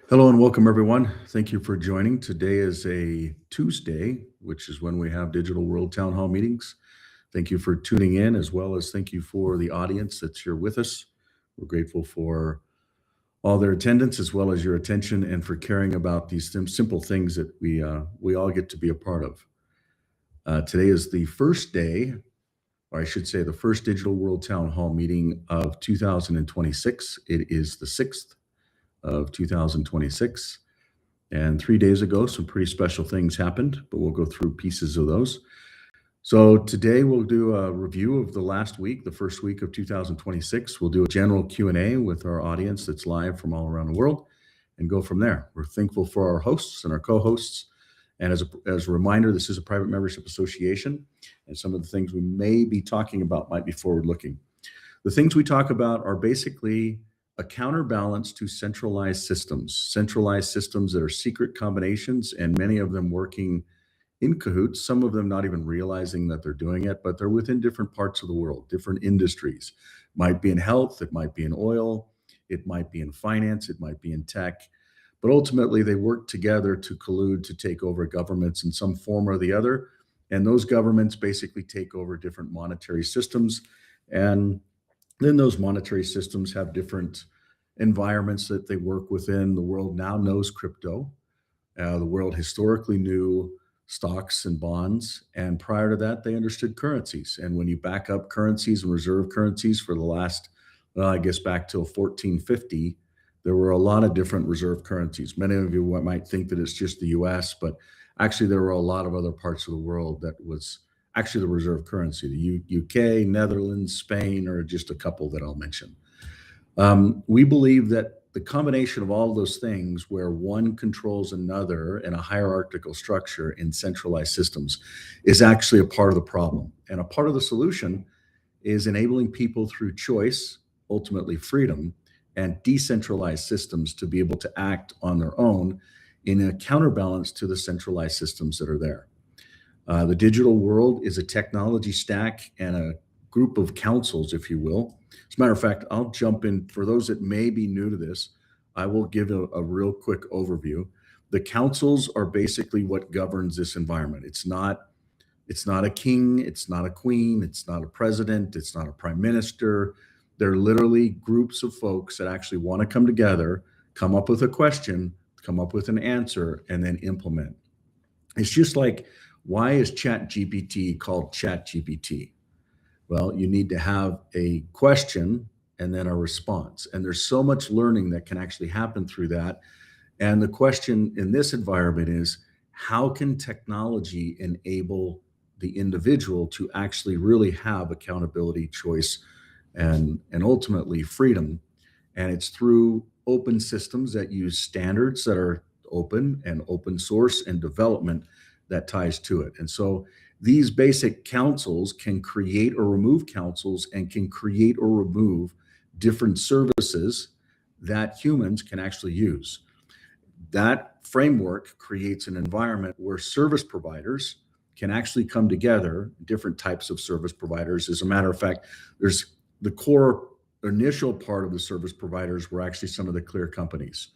Hello and welcome, everyone. Thank you for joining. Today is a Tuesday, which is when we have Digital World Town Hall meetings. Thank you for tuning in, as well as thank you for the audience that's here with us. We're grateful for all their attendance, as well as your attention, and for caring about these simple things that we all get to be a part of. Today is the first day, or I should say, the first Digital World Town Hall meeting of 2026. It is the 6th of 2026. And 3 days ago, some pretty special things happened, but we'll go through pieces of those. So today we'll do a review of the last week, the first week of 2026. We'll do a general Q&A with our audience that's live from all around the world and go from there. We're thankful for our hosts and our co-hosts. And as a reminder, this is a private membership association, and some of the things we may be talking about might be forward-looking. The things we talk about are basically a counterbalance to centralized systems that are secret combinations, and many of them working in cahoots, some of them not even realizing that they're doing it, but they're within different parts of the world, different industries. Might be in health, it might be in oil, it might be in finance, it might be in tech, but ultimately they work together to collude to take over governments in some form or the other. And those governments basically take over different monetary systems. And then those monetary systems have different environments that they work within. The world now knows crypto. The world historically knew stocks and bonds. And prior to that, they understood currencies. And when you back up currencies and reserve currencies for the last, well, I guess back till 1450, there were a lot of different reserve currencies. Many of you might think that it's just the US, but actually there were a lot of other parts of the world that was actually the reserve currency. The UK, Netherlands, Spain, or just a couple that I'll mention. We believe that the combination of all of those things, where one controls another in a hierarchical structure in centralized systems, is actually a part of the problem. And a part of the solution is enabling people through choice, ultimately freedom, and decentralized systems to be able to act on their own in a counterbalance to the centralized systems that are there. The digital world is a technology stack and a group of councils, if you will. As a matter of fact, I'll jump in. For those that may be new to this, I will give a real quick overview. The councils are basically what governs this environment. It's not a king, it's not a queen, it's not a president, it's not a prime minister. They're literally groups of folks that actually want to come together, come up with a question, come up with an answer, and then implement. It's just like, why is ChatGPT called ChatGPT? Well, you need to have a question and then a response. And there's so much learning that can actually happen through that. And the question in this environment is, how can technology enable the individual to actually really have accountability, choice, and ultimately freedom? And it's through open systems that use standards that are open and open source and development that ties to it. And so these basic councils can create or remove councils and can create or remove different services that humans can actually use. That framework creates an environment where service providers can actually come together, different types of service providers. As a matter of fact, there's the core initial part of the service providers were actually some of the clear companies.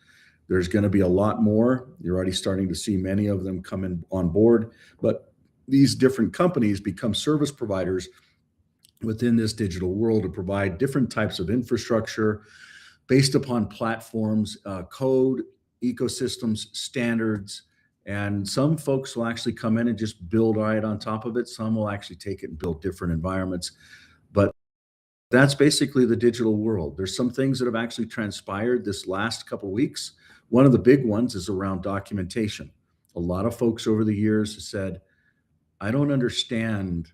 There's going to be a lot more. You're already starting to see many of them come in on board, but these different companies become service providers within this digital world to provide different types of infrastructure based upon platforms, code, ecosystems, standards. And some folks will actually come in and just build right on top of it. Some will actually take it and build different environments. But that's basically the digital world. There's some things that have actually transpired this last couple of weeks. One of the big ones is around documentation. A lot of folks over the years have said, I don't understand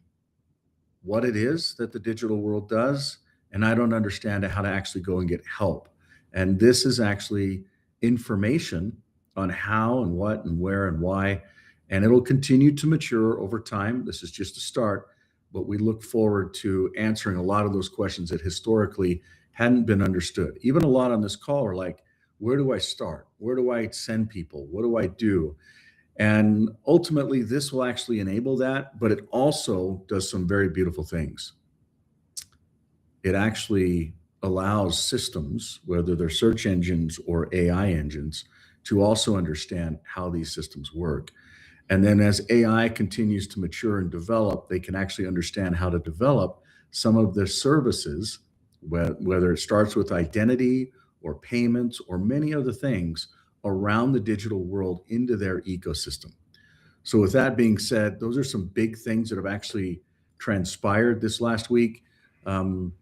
what it is that the digital world does, and I don't understand how to actually go and get help. And this is actually information on how and what and where and why, and it'll continue to mature over time. This is just a start, but we look forward to answering a lot of those questions that historically hadn't been understood. Even a lot on this call are like, where do I start? Where do I send people? What do I do? And ultimately, this will actually enable that, but it also does some very beautiful things. It actually allows systems, whether they're search engines or AI engines, to also understand how these systems work. And then as AI continues to mature and develop, they can actually understand how to develop some of the services, whether it starts with identity or payments or many other things around the digital world into their ecosystem. So, with that being said, those are some big things that have actually transpired this last week. Um,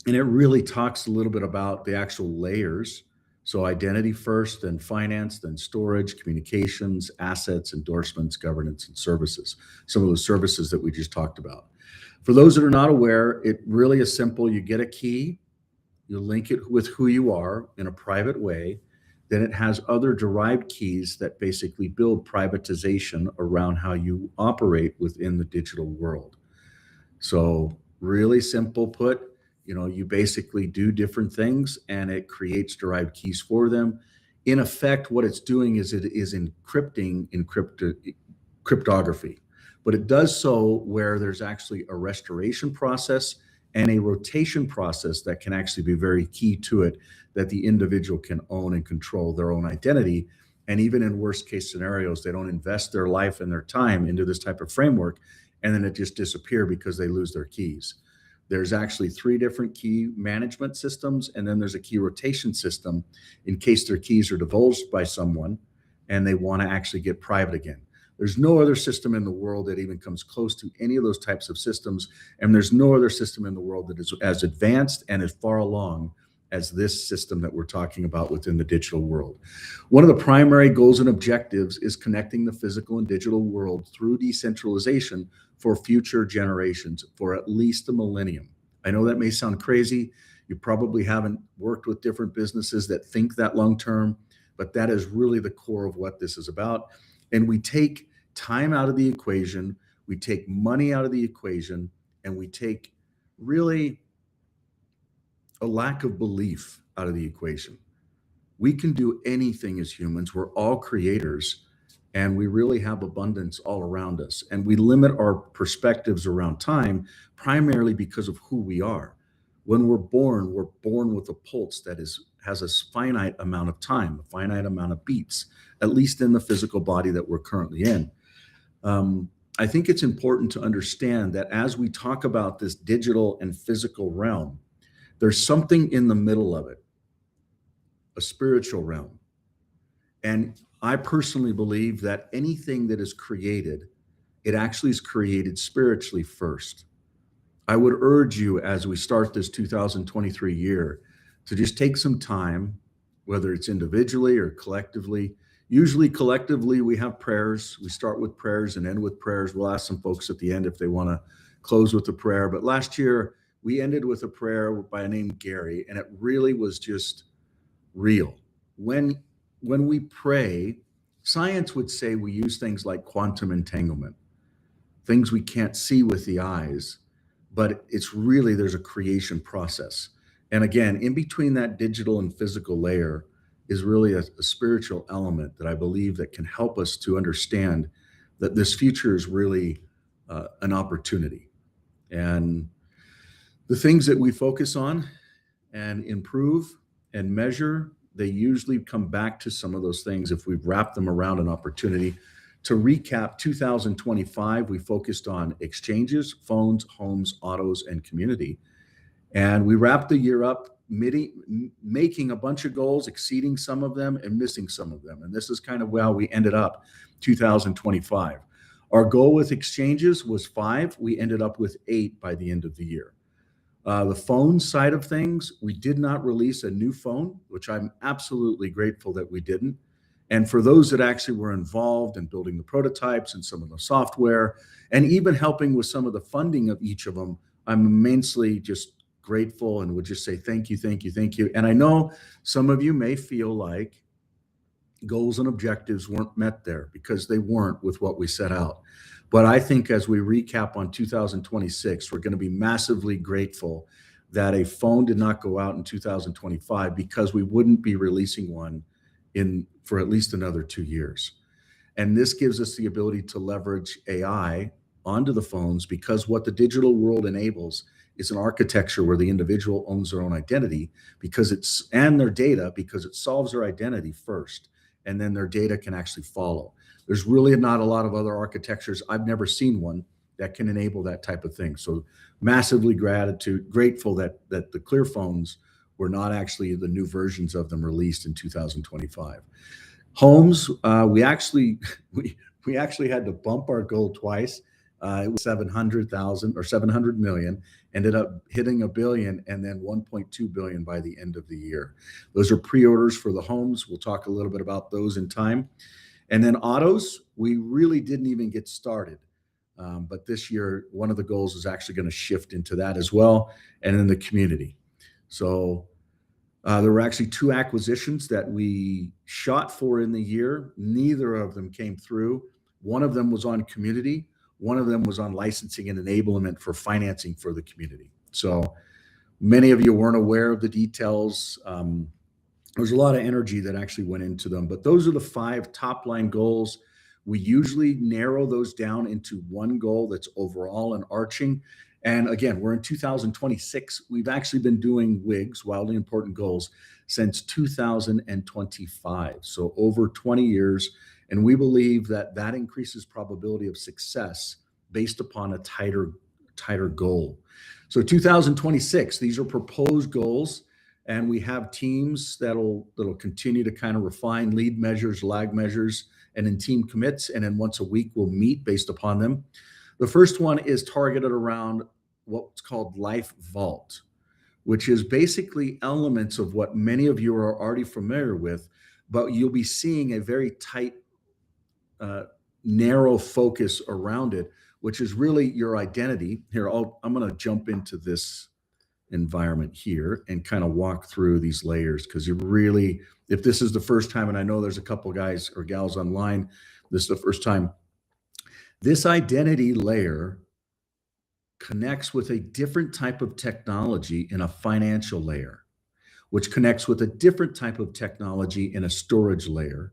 and it really talks a little bit about the actual layers. So, identity first, then finance, then storage, communications, assets, endorsements, governance, and services. Some of those services that we just talked about. For those that are not aware, it really is simple. You get a key, you link it with who you are in a private way. Then it has other derived keys that basically build privatization around how you operate within the digital world. So, really simple put, you basically do different things and it creates derived keys for them. In effect, what it's doing is it is encrypting cryptography, but it does so where there's actually a restoration process and a rotation process that can actually be very key to it, that the individual can own and control their own identity. And even in worst case scenarios, they don't invest their life and their time into this type of framework and then it just disappear because they lose their keys. There's actually three different key management systems, and then there's a key rotation system in case their keys are divulged by someone and they want to actually get private again. There's no other system in the world that even comes close to any of those types of systems. And there's no other system in the world that is as advanced and as far along as this system that we're talking about within the digital world. One of the primary goals and objectives is connecting the physical and digital world through decentralization for future generations for at least a millennium. I know that may sound crazy. You probably haven't worked with different businesses that think that long term, but that is really the core of what this is about. And we take time out of the equation, we take money out of the equation, and we take really a lack of belief out of the equation. We can do anything as humans. We're all creators and we really have abundance all around us. And we limit our perspectives around time primarily because of who we are. When we're born with a pulse that has a finite amount of time, a finite amount of beats, at least in the physical body that we're currently in. I think it's important to understand that as we talk about this digital and physical realm, there's something in the middle of it, a spiritual realm. And I personally believe that anything that is created, it actually is created spiritually first. I would urge you as we start this 2023 year to just take some time, whether it's individually or collectively. Usually collectively, we have prayers. We start with prayers and end with prayers. We'll ask some folks at the end if they want to close with a prayer. But last year, we ended with a prayer by a name Gary, and it really was just real. When we pray, science would say we use things like quantum entanglement, things we can't see with the eyes, but it's really, there's a creation process. And again, in between that digital and physical layer is really a spiritual element that I believe that can help us to understand that this future is really an opportunity. And the things that we focus on and improve and measure, they usually come back to some of those things if we've wrapped them around an opportunity. To recap 2025, we focused on exchanges, phones, homes, autos, and community. And we wrapped the year up making a bunch of goals, exceeding some of them and missing some of them. And this is kind of how we ended up 2025. Our goal with exchanges was 5. We ended up with 8 by the end of the year. The phone side of things, we did not release a new phone, which I'm absolutely grateful that we didn't. And for those that actually were involved in building the prototypes and some of the software, and even helping with some of the funding of each of them, I'm immensely just grateful and would just say thank you, thank you, thank you. And I know some of you may feel like goals and objectives weren't met there because they weren't with what we set out. But I think as we recap on 2026, we're going to be massively grateful that a phone did not go out in 2025 because we wouldn't be releasing one for at least another 2 years. And this gives us the ability to leverage AI onto the phones because what the digital world enables is an architecture where the individual owns their own identity and their data, because it solves their identity first, and then their data can actually follow. There's really not a lot of other architectures. I've never seen one that can enable that type of thing. So massively grateful that the Clear phones were not actually the new versions of them released in 2025. Homes, we actually had to bump our goal twice. It was 700,000 or 700 million, ended up hitting $1 billion, and then 1.2 billion by the end of the year. Those are pre-orders for the homes. We'll talk a little bit about those in time. And then autos, we really didn't even get started. But this year, one of the goals is actually going to shift into that as well, and in the community. So there were actually 2 acquisitions that we shot for in the year. Neither of them came through. One of them was on community. One of them was on licensing and enablement for financing for the community. So many of you weren't aware of the details. There's a lot of energy that actually went into them, but those are the 5 top line goals. We usually narrow those down into one goal that's overall and arching. And again, we're in 2026. We've actually been doing WIGs, wildly important goals, since 2025. So over 20 years. And we believe that that increases probability of success based upon a tighter goal. So 2026, these are proposed goals, and we have teams that'll continue to kind of refine lead measures, lag measures, and then team commits. And then once a week, we'll meet based upon them. The first one is targeted around what's called Life Vault, which is basically elements of what many of you are already familiar with, but you'll be seeing a very tight, narrow focus around it, which is really your identity. Here, I'm going to jump into this environment here and kind of walk through these layers, because you really, if this is the first time, and I know there's a couple guys or gals online, this is the first time, this identity layer connects with a different type of technology in a financial layer, which connects with a different type of technology in a storage layer.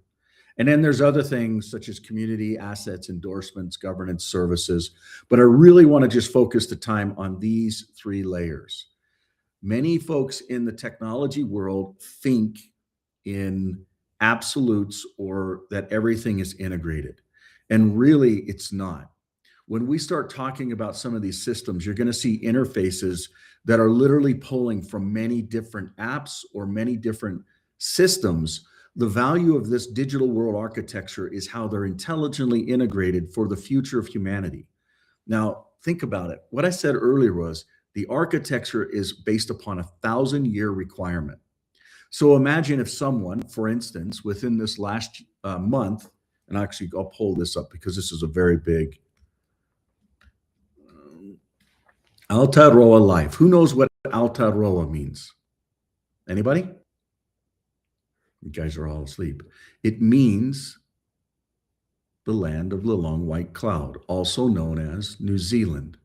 And then there's other things such as community, assets, endorsements, governance services. But I really want to just focus the time on these 3 layers. Many folks in the technology world think in absolutes, or that everything is integrated. And really, it's not. When we start talking about some of these systems, you're going to see interfaces that are literally pulling from many different apps or many different systems. The value of this digital world architecture is how they're intelligently integrated for the future of humanity. Now, think about it. What I said earlier was the architecture is based upon a 1,000-year requirement. So imagine if someone, for instance, within this last month, and actually I'll pull this up because this is a very big Aotearoa Life. Who knows what Aotearoa means? Anybody? You guys are all asleep. It means the land of the long white cloud, also known as New Zealand.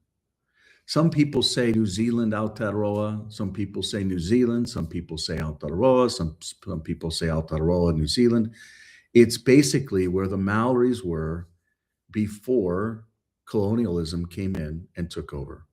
Some people say New Zealand Aotearoa, some people say New Zealand, some people say Aotearoa, some people say Aotearoa, New Zealand. It's basically where the Maoris were before colonialism came in and took over.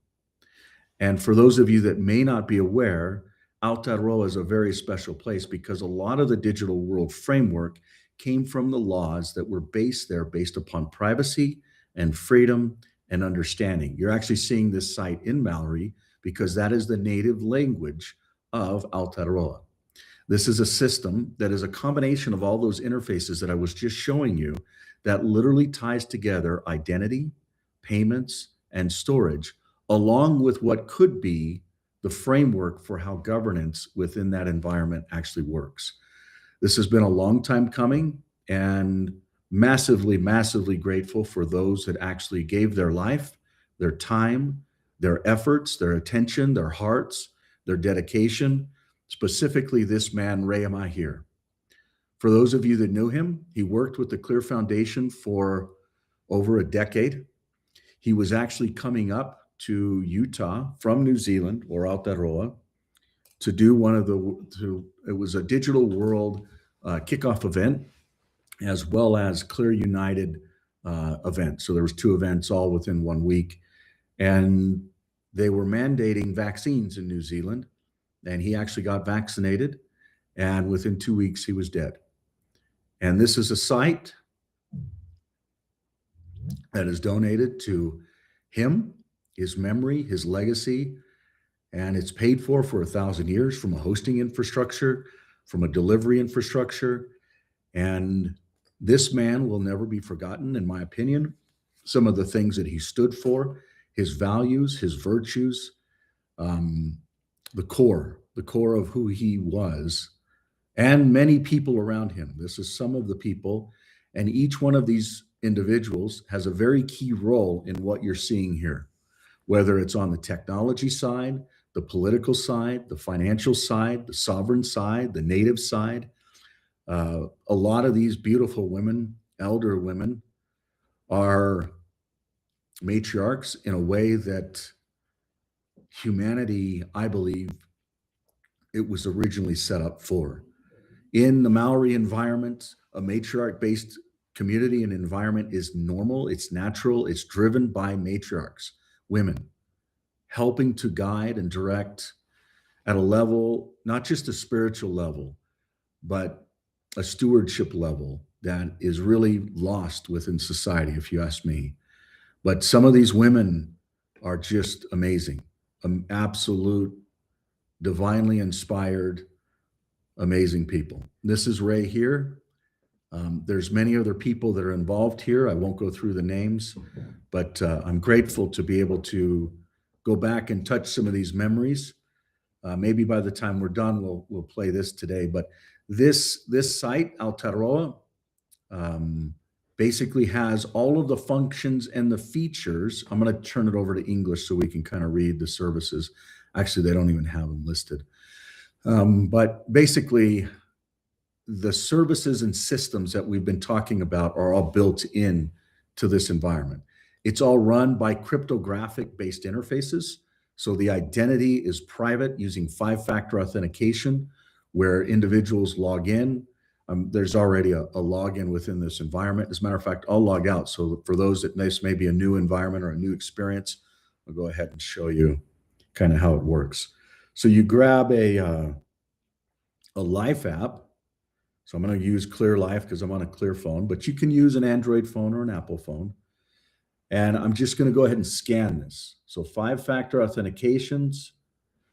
And for those of you that may not be aware, Aotearoa is a very special place because a lot of the digital world framework came from the laws that were based there based upon privacy and freedom and understanding. You're actually seeing this site in Mallory because that is the native language of Aotearoa. This is a system that is a combination of all those interfaces that I was just showing you that literally ties together identity, payments, and storage, along with what could be the framework for how governance within that environment actually works. This has been a long time coming, and massively, massively grateful for those that actually gave their life, their time, their efforts, their attention, their hearts, their dedication, specifically this man, Ray Amahir. For those of you that knew him, he worked with the Clear Foundation for over a decade. He was actually coming up to Utah from New Zealand or Aotearoa to do it was a digital world kickoff event, as well as Clear United event. So there was 2 events all within 1 week. And they were mandating vaccines in New Zealand, and he actually got vaccinated, and within 2 weeks, he was dead. And this is a site that is donated to him, his memory, his legacy, and it's paid for 1,000 years from a hosting infrastructure, from a delivery infrastructure. And this man will never be forgotten, in my opinion. Some of the things that he stood for, his values, his virtues, the core of who he was, and many people around him. This is some of the people, and each one of these individuals has a very key role in what you're seeing here, whether it's on the technology side, the political side, the financial side, the sovereign side, the native side. A lot of these beautiful women, elder women, are matriarchs in a way that humanity, I believe, it was originally set up for. In the Maori environment, a matriarch-based community and environment is normal, it's natural, it's driven by matriarchs, women, helping to guide and direct at a level, not just a spiritual level, but a stewardship level that is really lost within society, if you ask me. But some of these women are just amazing, absolute, divinely inspired, amazing people. This is Ray here. There's many other people that are involved here. I won't go through the names, but I'm grateful to be able to go back and touch some of these memories. Maybe by the time we're done, we'll play this today. But this site, Aotearoa, basically has all of the functions and the features. I'm going to turn it over to English so we can kind of read the services. Actually, they don't even have them listed. But basically, the services and systems that we've been talking about are all built in to this environment. It's all run by cryptographic-based interfaces. So the identity is private using 5-factor authentication, where individuals log in. There's already a login within this environment. As a matter of fact, I'll log out. So for those that this may be a new environment or a new experience, I'll go ahead and show you kind of how it works. So you grab a Life app. So I'm going to use Clear Life because I'm on a Clear phone, but you can use an Android phone or an Apple phone. And I'm just going to go ahead and scan this. So 5-factor authentications,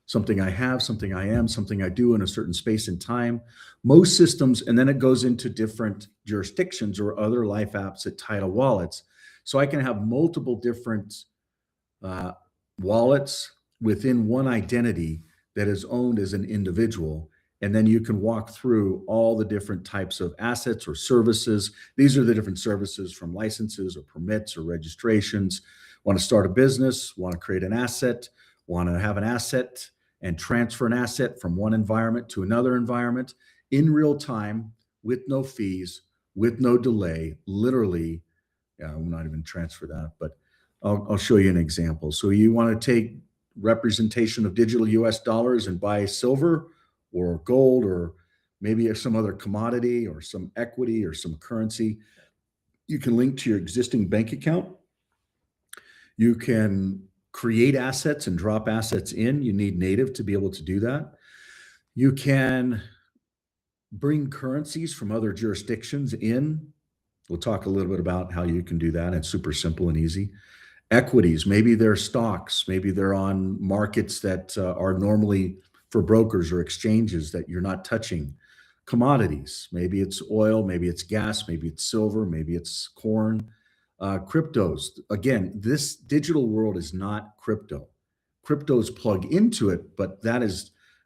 something I have, something I am, something I do in a certain space and time. Most systems, and then it goes into different jurisdictions or other Life apps that tie to wallets. So I can have multiple different wallets within one identity that is owned as an individual. And then you can walk through all the different types of assets or services. These are the different services from licenses or permits or registrations. Want to start a business, want to create an asset, want to have an asset and transfer an asset from one environment to another environment in real time with no fees, with no delay, literally. Yeah, I will not even transfer that, but I'll show you an example. So you want to take representation of digital US dollars and buy silver or gold or maybe some other commodity or some equity or some currency. You can link to your existing bank account. You can create assets and drop assets in. You need native to be able to do that. You can bring currencies from other jurisdictions in. We'll talk a little bit about how you can do that. It's super simple and easy. Equities, maybe they're stocks, maybe they're on markets that are normally for brokers or exchanges that you're not touching. Commodities, maybe it's oil, maybe it's gas, maybe it's silver, maybe it's corn. Cryptos, again, this digital world is not crypto. Cryptos plug into it, but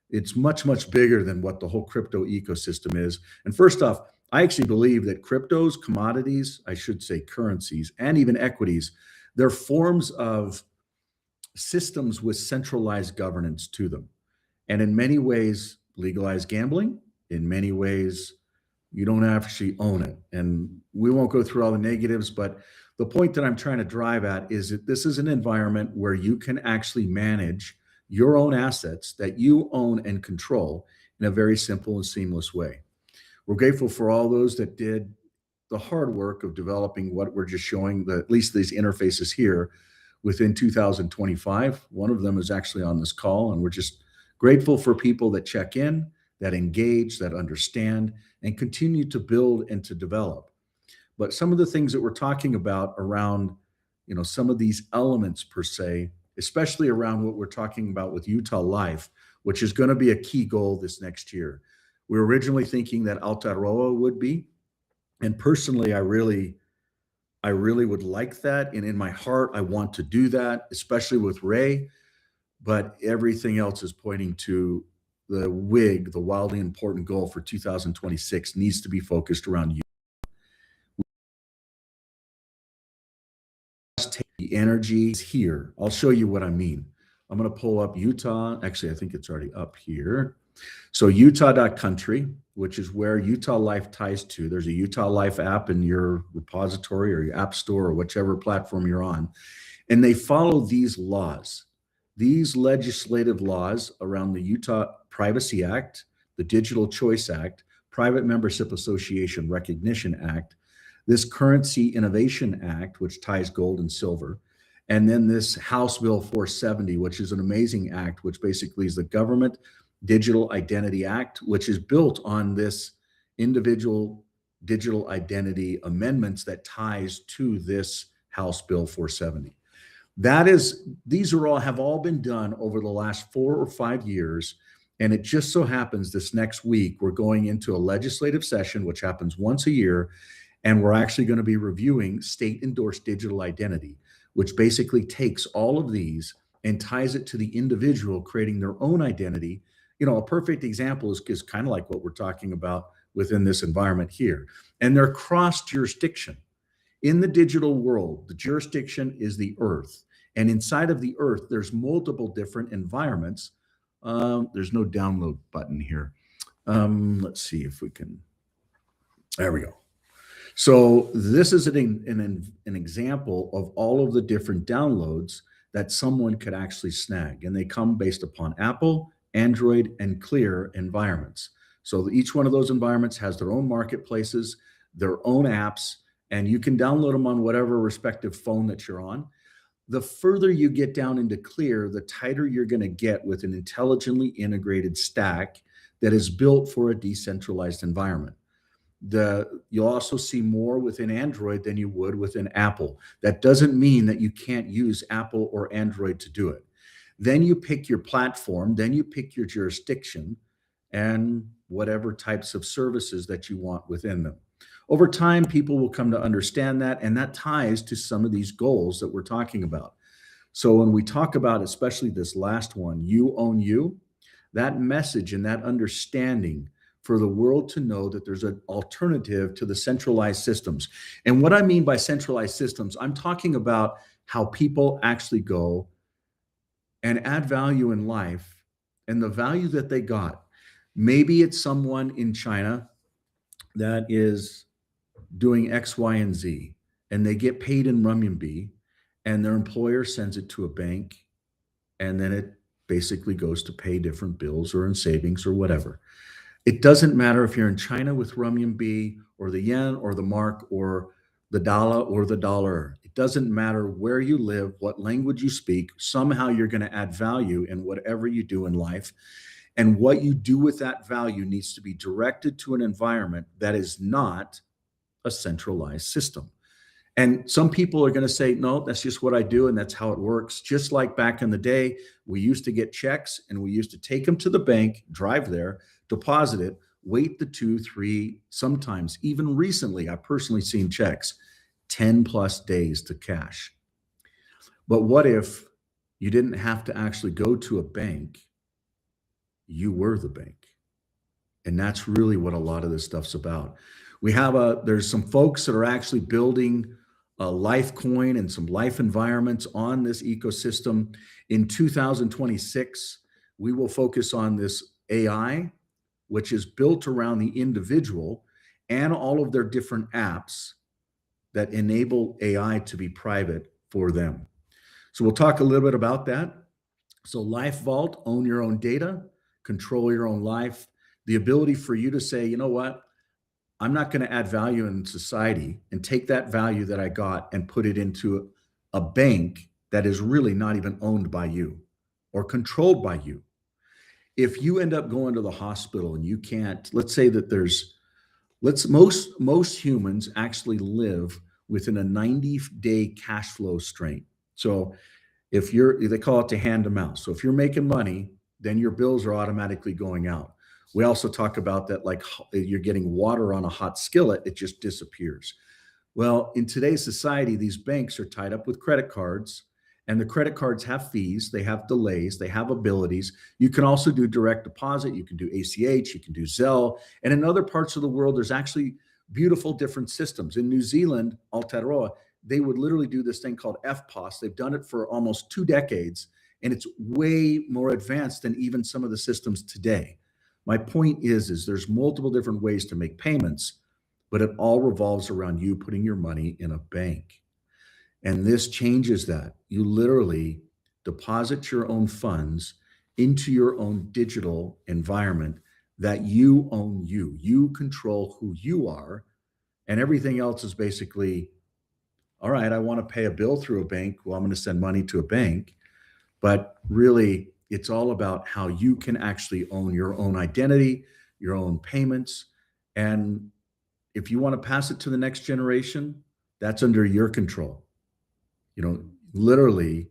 it's much, much bigger than what the whole crypto ecosystem is. And first off, I actually believe that cryptos, commodities, I should say currencies, and even equities, they're forms of systems with centralized governance to them. And in many ways, legalize gambling. In many ways, you don't actually own it. And we won't go through all the negatives, but the point that I'm trying to drive at is that this is an environment where you can actually manage your own assets that you own and control in a very simple and seamless way. We're grateful for all those that did the hard work of developing what we're just showing, at least these interfaces here, within 2025. One of them is actually on this call, and we're just grateful for people that check in, that engage, that understand, and continue to build and to develop. But some of the things that we're talking about around, some of these elements per se, especially around what we're talking about with Utah Life, which is going to be a key goal this next year. We were originally thinking that Aotearoa would be, and personally, I really would like that. And in my heart, I want to do that, especially with Ray. But everything else is pointing to the WIG, the wildly important goal for 2026, needs to be focused around you. The energy is here. I'll show you what I mean. I'm going to pull up Utah. Actually, I think it's already up here. So utah.country, which is where Utah Life ties to. There's a Utah Life app in your repository or your app store or whichever platform you're on. And they follow these laws, these legislative laws around the Utah Privacy Act, the Digital Choice Act, Private Membership Association Recognition Act, this Currency Innovation Act, which ties gold and silver, and then this House Bill 470, which is an amazing act, which basically is the Government Digital Identity Act, which is built on this individual digital identity amendments that ties to this House Bill 470. These have all been done over the last 4 or 5 years. And it just so happens this next week, we're going into a legislative session, which happens once a year. And we're actually going to be reviewing state endorsed digital identity, which basically takes all of these and ties it to the individual creating their own identity. A perfect example is kind of like what we're talking about within this environment here. And they're cross jurisdiction. In the digital world, the jurisdiction is the earth. And inside of the earth, there's multiple different environments. There's no download button here. Let's see if we can. There we go. So this is an example of all of the different downloads that someone could actually snag. And they come based upon Apple, Android, and Clear environments. So each one of those environments has their own marketplaces, their own apps, and you can download them on whatever respective phone that you're on. The further you get down into Clear, the tighter you're going to get with an intelligently integrated stack that is built for a decentralized environment. You'll also see more within Android than you would within Apple. That doesn't mean that you can't use Apple or Android to do it. Then you pick your platform, then you pick your jurisdiction and whatever types of services that you want within them. Over time, people will come to understand that, and that ties to some of these goals that we're talking about. So when we talk about, especially this last one, you own you, that message and that understanding for the world to know that there's an alternative to the centralized systems. And what I mean by centralized systems, I'm talking about how people actually go and add value in life and the value that they got. Maybe it's someone in China that is doing X, Y, and Z, and they get paid in renminbi, and their employer sends it to a bank, and then it basically goes to pay different bills or in savings or whatever. It doesn't matter if you're in China with renminbi or the yen or the mark or the dollar or the dollar. It doesn't matter where you live, what language you speak. Somehow you're going to add value in whatever you do in life. And what you do with that value needs to be directed to an environment that is not a centralized system. And some people are going to say, no, that's just what I do. And that's how it works. Just like back in the day, we used to get checks and we used to take them to the bank, drive there, deposit it, wait the 2, 3, sometimes even recently, I've personally seen checks 10 plus days to cash. But what if you didn't have to actually go to a bank? You were the bank. And that's really what a lot of this stuff's about. There's some folks that are actually building a Lifecoin and some life environments on this ecosystem. In 2026, we will focus on this AI, which is built around the individual and all of their different apps that enable AI to be private for them. So we'll talk a little bit about that. So Life Vault, own your own data, control your own life, the ability for you to say, you know what? I'm not going to add value in society and take that value that I got and put it into a bank that is really not even owned by you or controlled by you. If you end up going to the hospital and you can't, let's say that most humans actually live within a 90-day cash flow strain. So they call it the hand to mouth. So if you're making money, then your bills are automatically going out. We also talk about that, like you're getting water on a hot skillet, it just disappears. Well, in today's society, these banks are tied up with credit cards, and the credit cards have fees, they have delays, they have abilities. You can also do direct deposit, you can do ACH, you can do Zelle. And in other parts of the world, there's actually beautiful different systems. In New Zealand, Aotearoa, they would literally do this thing called FPOS. They've done it for almost 2 decades, and it's way more advanced than even some of the systems today. My point is there's multiple different ways to make payments, but it all revolves around you putting your money in a bank. And this changes that. You literally deposit your own funds into your own digital environment that you own you. You control who you are, and everything else is basically, all right, I want to pay a bill through a bank. Well, I'm going to send money to a bank. But really, it's all about how you can actually own your own identity, your own payments. And if you want to pass it to the next generation, that's under your control. Literally,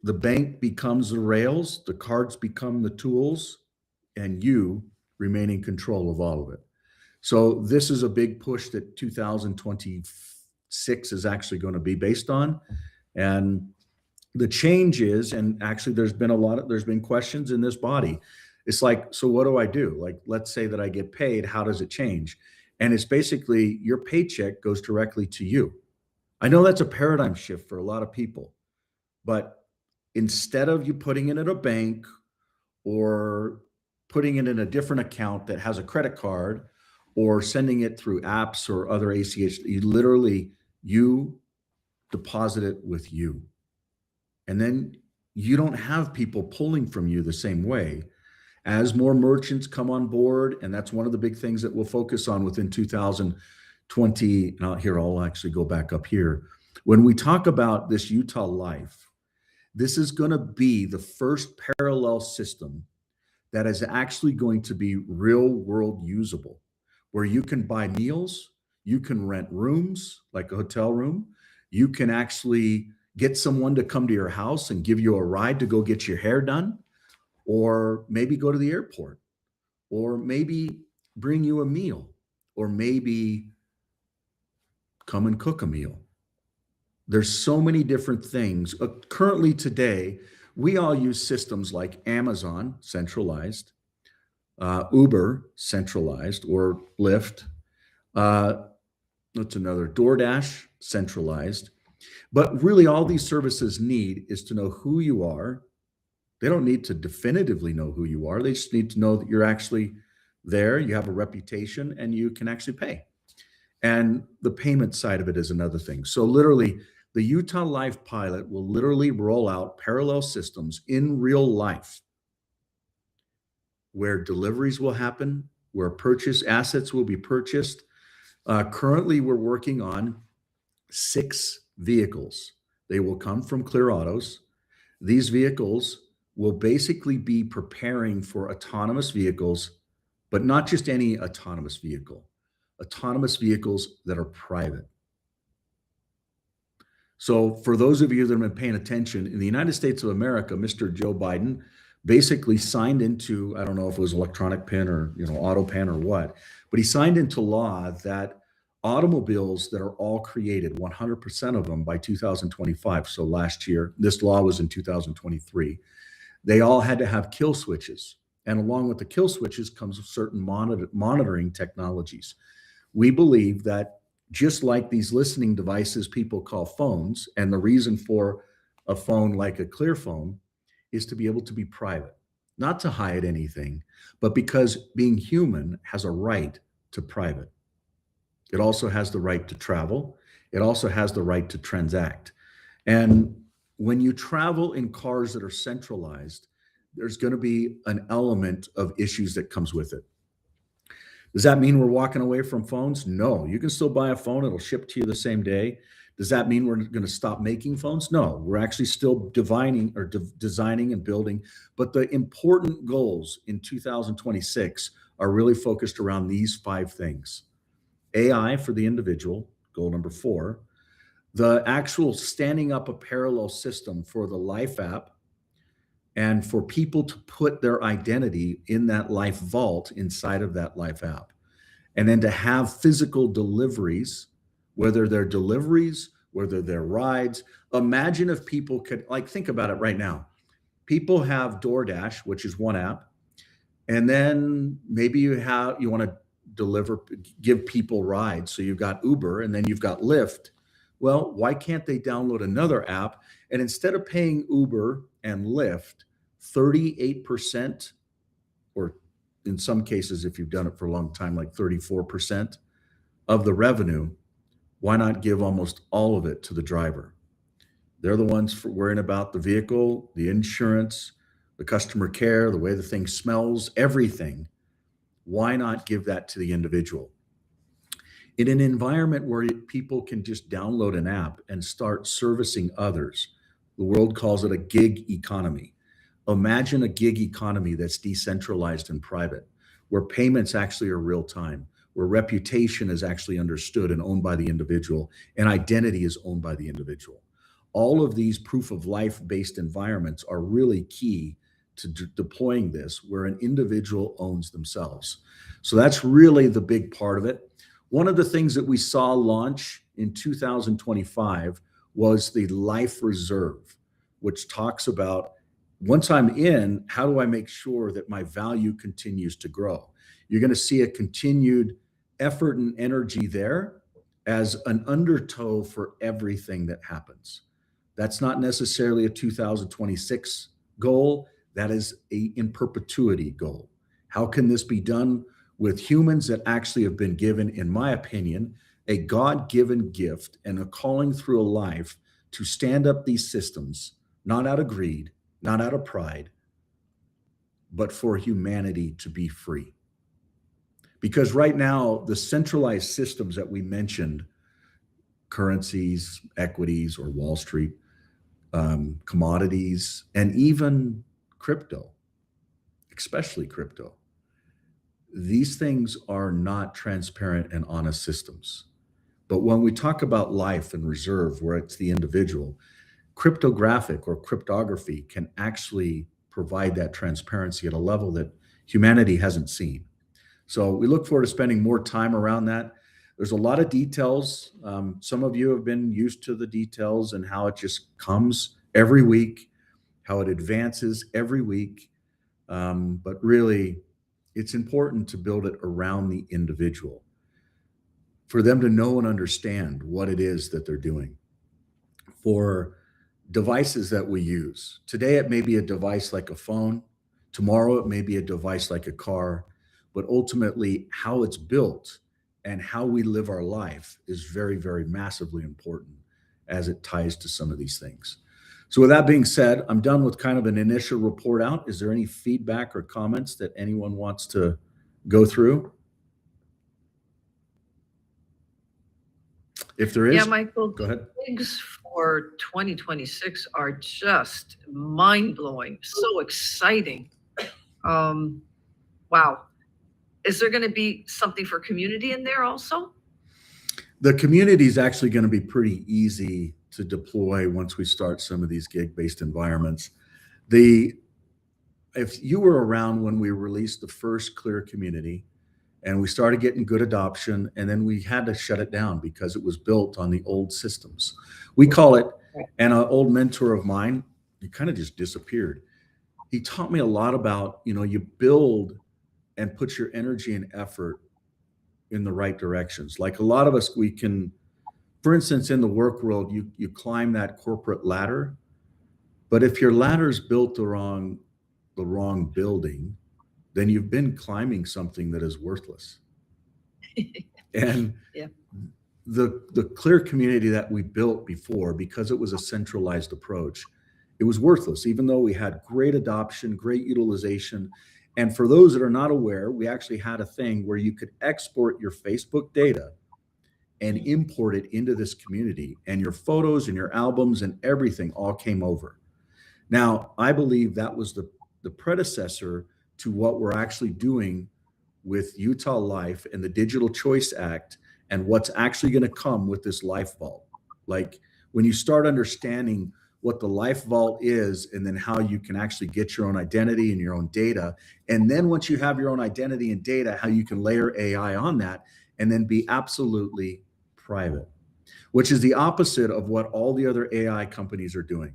the bank becomes the rails, the cards become the tools, and you remain in control of all of it. So this is a big push that 2026 is actually going to be based on. And the change is, and actually there's been questions in this body. It's like, so what do I do? Like, let's say that I get paid, how does it change? And it's basically your paycheck goes directly to you. I know that's a paradigm shift for a lot of people, but instead of you putting it in a bank or putting it in a different account that has a credit card or sending it through apps or other ACH, you deposit it with you. And then you don't have people pulling from you the same way. As more merchants come on board, and that's one of the big things that we'll focus on within 2020. Now, here, I'll actually go back up here. When we talk about this Utah Life, this is going to be the first parallel system that is actually going to be real world usable, where you can buy meals, you can rent rooms like a hotel room, you can actually get someone to come to your house and give you a ride to go get your hair done, or maybe go to the airport, or maybe bring you a meal, or maybe come and cook a meal. There's so many different things. Currently today, we all use systems like Amazon, centralized, Uber, centralized, or Lyft. What's another? DoorDash, centralized. But really all these services need is to know who you are. They don't need to definitively know who you are. They just need to know that you're actually there, you have a reputation, and you can actually pay. And the payment side of it is another thing. So literally, the Utah Life pilot will literally roll out parallel systems in real life where deliveries will happen, where assets will be purchased. Currently, we're working on 6 vehicles. They will come from Clear Autos. These vehicles will basically be preparing for autonomous vehicles, but not just any autonomous vehicles that are private. So for those of you that have been paying attention, in the United States of America, Mr. Joe Biden basically signed into, I don't know if it was electronic pen or auto pen or what, but he signed into law that automobiles that are all created, 100% of them by 2025. So last year, this law was in 2023. They all had to have kill switches. And along with the kill switches comes certain monitoring technologies. We believe that just like these listening devices people call phones, and the reason for a phone like a Clear phone is to be able to be private, not to hide anything, but because being human has a right to private. It also has the right to travel. It also has the right to transact. And when you travel in cars that are centralized, there's going to be an element of issues that comes with it. Does that mean we're walking away from phones? No, you can still buy a phone. It'll ship to you the same day. Does that mean we're going to stop making phones? No, we're actually still designing and building. But the important goals in 2026 are really focused around these 5 things. AI for the individual, goal number 4. The actual standing up a parallel system for the Life app and for people to put their identity in that Life vault inside of that Life app. And then to have physical deliveries, whether they're deliveries, whether they're rides. Imagine if people could, like, think about it right now. People have DoorDash, which is one app, and then maybe you want to give people rides. So you've got Uber and then you've got Lyft. Well, why can't they download another app? And instead of paying Uber and Lyft 38%, or in some cases, if you've done it for a long time, like 34% of the revenue, why not give almost all of it to the driver? They're the ones worrying about the vehicle, the insurance, the customer care, the way the thing smells, everything. Why not give that to the individual? In an environment where people can just download an app and start servicing others, the world calls it a gig economy. Imagine a gig economy that's decentralized and private, where payments actually are real time, where reputation is actually understood and owned by the individual, and identity is owned by the individual. All of these proof of life-based environments are really key to deploying this, where an individual owns themselves. So that's really the big part of it. One of the things that we saw launch in 2025 was the Life Reserve, which talks about, once I'm in, how do I make sure that my value continues to grow? You're going to see a continued effort and energy there as an undertow for everything that happens. That's not necessarily a 2026 goal. That is a in perpetuity goal. How can this be done with humans that actually have been given, in my opinion, a God-given gift and a calling through a life to stand up these systems, not out of greed, not out of pride, but for humanity to be free? Because right now, the centralized systems that we mentioned, currencies, equities, or Wall Street, commodities, and even crypto, especially crypto, these things are not transparent and honest systems. But when we talk about life and reserve, where it's the individual, cryptographic or cryptography can actually provide that transparency at a level that humanity hasn't seen. So we look forward to spending more time around that. There's a lot of details. Some of you have been used to the details and how it just comes every week, how it advances every week. But really, it's important to build it around the individual, for them to know and understand what it is that they're doing. For devices that we use, today it may be a device like a phone, tomorrow it may be a device like a car, but ultimately how it's built and how we live our life is very, very massively important as it ties to some of these things. So with that being said, I'm done with kind of an initial report out. Is there any feedback or comments that anyone wants to go through? If there is, yeah, Michael, go ahead. Things for 2026 are just mind-blowing, so exciting. Wow. Is there going to be something for community in there also? The community is actually going to be pretty easy to deploy once we start some of these gig-based environments. If you were around when we released the first Clear Community and we started getting good adoption, and then we had to shut it down because it was built on the old systems. We call it, and an old mentor of mine, he kind of just disappeared. He taught me a lot about, you build and put your energy and effort in the right directions. Like a lot of us, we can, for instance, in the work world, you climb that corporate ladder, but if your ladder's built the wrong building, then you've been climbing something that is worthless. And yeah. The Clear Community that we built before, because it was a centralized approach, it was worthless, even though we had great adoption, great utilization. And for those that are not aware, we actually had a thing where you could export your Facebook data and import it into this community. And your photos and your albums and everything all came over. Now, I believe that was the predecessor to what we're actually doing with Utah Life and the Digital Choice Act and what's actually going to come with this Life Vault. Like when you start understanding what the Life Vault is and then how you can actually get your own identity and your own data. And then once you have your own identity and data, how you can layer AI on that and then be absolutely private, which is the opposite of what all the other AI companies are doing.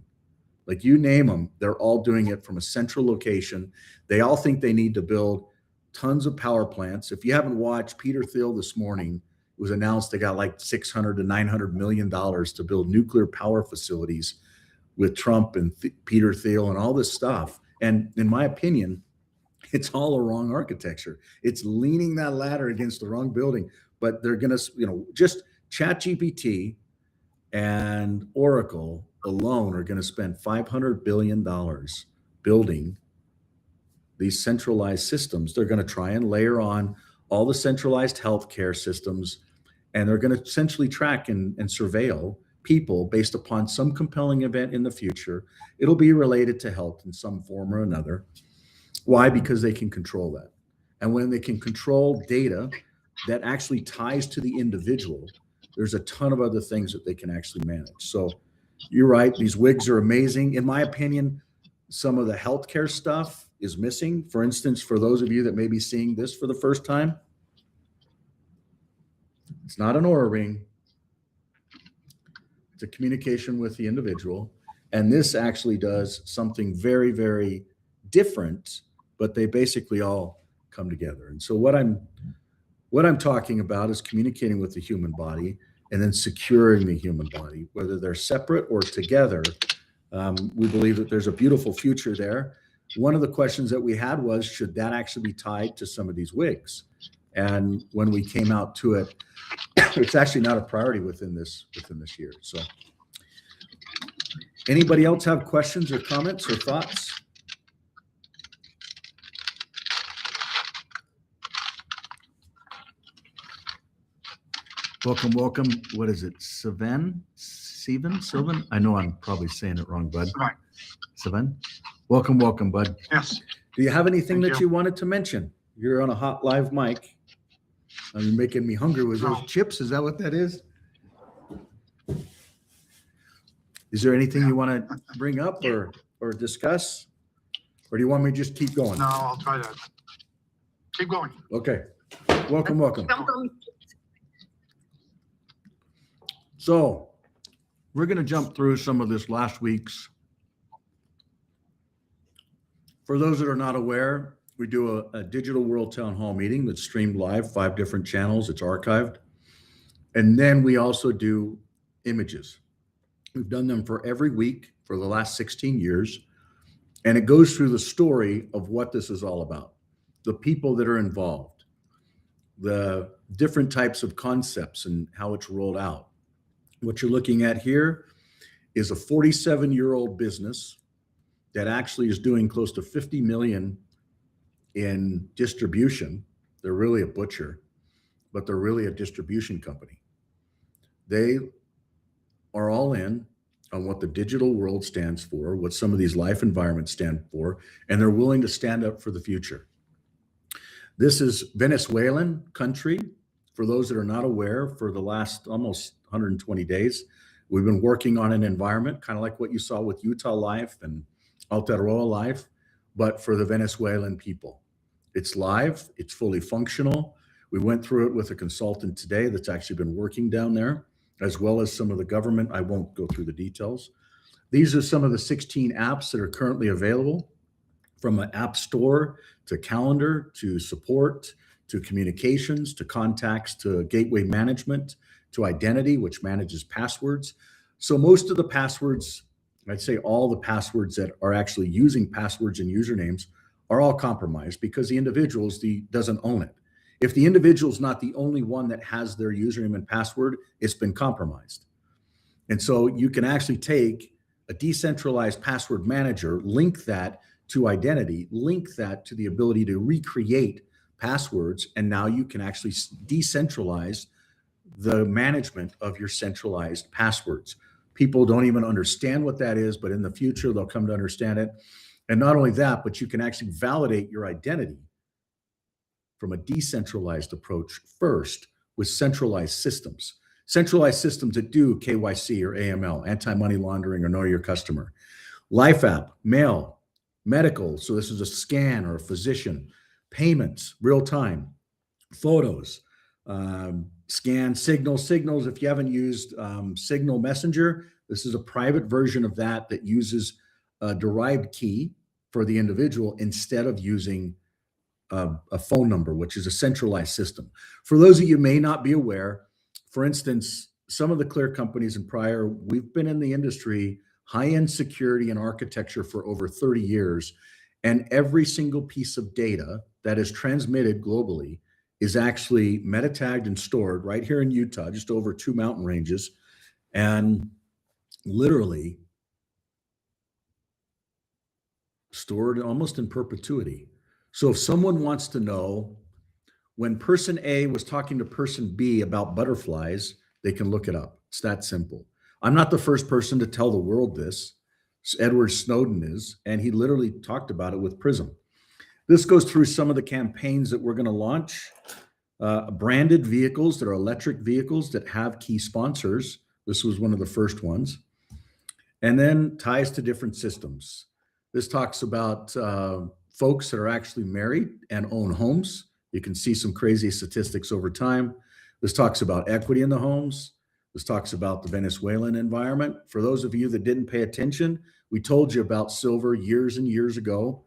Like you name them, they're all doing it from a central location. They all think they need to build tons of power plants. If you haven't watched Peter Thiel this morning, it was announced they got like $600 to $900 million to build nuclear power facilities with Trump and Peter Thiel and all this stuff. And in my opinion, it's all a wrong architecture. It's leaning that ladder against the wrong building, but they're going to, just ChatGPT and Oracle alone are going to spend $500 billion building these centralized systems. They're going to try and layer on all the centralized healthcare systems, and they're going to essentially track and surveil people based upon some compelling event in the future. It'll be related to health in some form or another. Why? Because they can control that. And when they can control data that actually ties to the individual, there's a ton of other things that they can actually manage. So you're right. These wigs are amazing. In my opinion, some of the healthcare stuff is missing. For instance, for those of you that may be seeing this for the first time, it's not an Oura ring. It's a communication with the individual. And this actually does something very, very different, but they basically all come together. And so what I'm talking about is communicating with the human body and then securing the human body, whether they're separate or together. We believe that there's a beautiful future there. One of the questions that we had was, should that actually be tied to some of these wigs? And when we came out to it, it's actually not a priority within this year. So anybody else have questions or comments or thoughts? Welcome. What is it? Sylvan? I know I'm probably saying it wrong, bud. Sylvan? Welcome, bud. Yes. Do you have anything Thank that you. you wanted to mention? You're on a hot live mic. You're making me hungry with those No. chips. Is that what that is? Is there anything you want to bring up or discuss? Or do you want me to just keep going? No, I'll try to keep going. Okay. Welcome. Jump on- So we're going to jump through some of this last week's. For those that are not aware, we do a Digital World Town Hall meeting that's streamed live, 5 different channels. It's archived. And then we also do images. We've done them for every week for the last 16 years. And it goes through the story of what this is all about, the people that are involved, the different types of concepts and how it's rolled out. What you're looking at here is a 47-year-old business that actually is doing close to 50 million in distribution. They're really a butcher, but they're really a distribution company. They are all in on what the digital world stands for, what some of these life environments stand for, and they're willing to stand up for the future. This is Venezuelan country. For those that are not aware, for the last almost 120 days, we've been working on an environment, kind of like what you saw with Utah Life and Aotearoa Life, but for the Venezuelan people. It's live, it's fully functional. We went through it with a consultant today that's actually been working down there, as well as some of the government. I won't go through the details. These are some of the 16 apps that are currently available, from an app store to calendar to support to communications to contacts to gateway management to identity, which manages passwords. So most of the passwords, I'd say all the passwords that are actually using passwords and usernames are all compromised because the individual doesn't own it. If the individual is not the only one that has their username and password, it's been compromised. And so you can actually take a decentralized password manager, link that to identity, link that to the ability to recreate passwords, and now you can actually decentralize the management of your centralized passwords. People don't even understand what that is, but in the future, they'll come to understand it. And not only that, but you can actually validate your identity from a decentralized approach first with centralized systems. Centralized systems that do KYC or AML, anti-money laundering, or know your customer. Life app, mail, medical. So this is a scan or a physician. Payments, real time. Photos, scan signals. If you haven't used Signal Messenger, this is a private version of that uses a derived key for the individual instead of using a phone number, which is a centralized system. For those of you who may not be aware, for instance, some of the clear companies and prior, we've been in the industry, high-end security and architecture for over 30 years, and every single piece of data that is transmitted globally is actually meta-tagged and stored right here in Utah, just over 2 mountain ranges, and literally stored almost in perpetuity. So if someone wants to know when person A was talking to person B about butterflies, they can look it up. It's that simple. I'm not the first person to tell the world this. Edward Snowden is, and he literally talked about it with Prism. This goes through some of the campaigns that we're going to launch. Branded vehicles that are electric vehicles that have key sponsors. This was one of the first ones. And then ties to different systems. This talks about folks that are actually married and own homes. You can see some crazy statistics over time. This talks about equity in the homes. This talks about the Venezuelan environment. For those of you that didn't pay attention, we told you about silver years and years ago.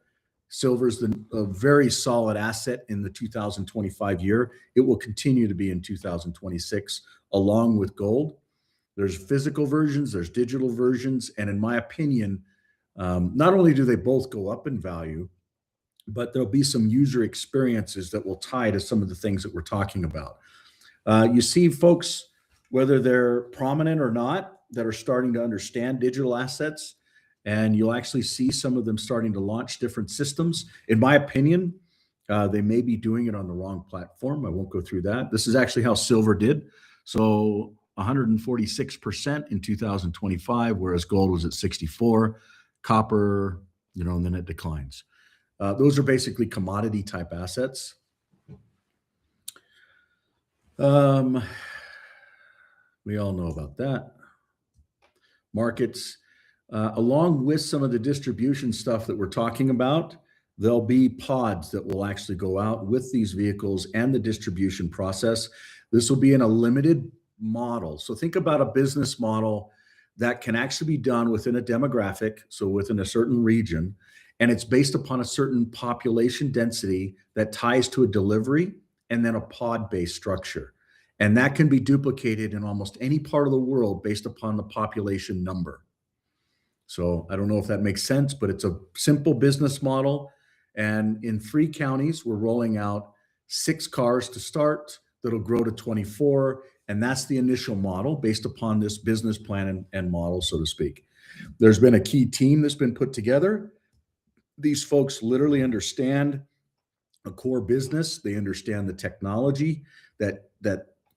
Silver is a very solid asset in the 2025 year. It will continue to be in 2026, along with gold. There's physical versions, there's digital versions, and in my opinion, not only do they both go up in value, but there'll be some user experiences that will tie to some of the things that we're talking about. You see folks, whether they're prominent or not, that are starting to understand digital assets, and you'll actually see some of them starting to launch different systems. In my opinion, they may be doing it on the wrong platform. I won't go through that. This is actually how silver did. So 146% in 2025, whereas gold was at 64, copper, and then it declines. Those are basically commodity type assets. We all know about that. Markets, along with some of the distribution stuff that we're talking about, there'll be pods that will actually go out with these vehicles and the distribution process. This will be in a limited model. So think about a business model that can actually be done within a demographic, so within a certain region, and it's based upon a certain population density that ties to a delivery and then a pod-based structure. And that can be duplicated in almost any part of the world based upon the population number. So I don't know if that makes sense, but it's a simple business model. And in 3 counties, we're rolling out 6 cars to start that'll grow to 24. And that's the initial model based upon this business plan and model, so to speak. There's been a key team that's been put together. These folks literally understand a core business. They understand the technology that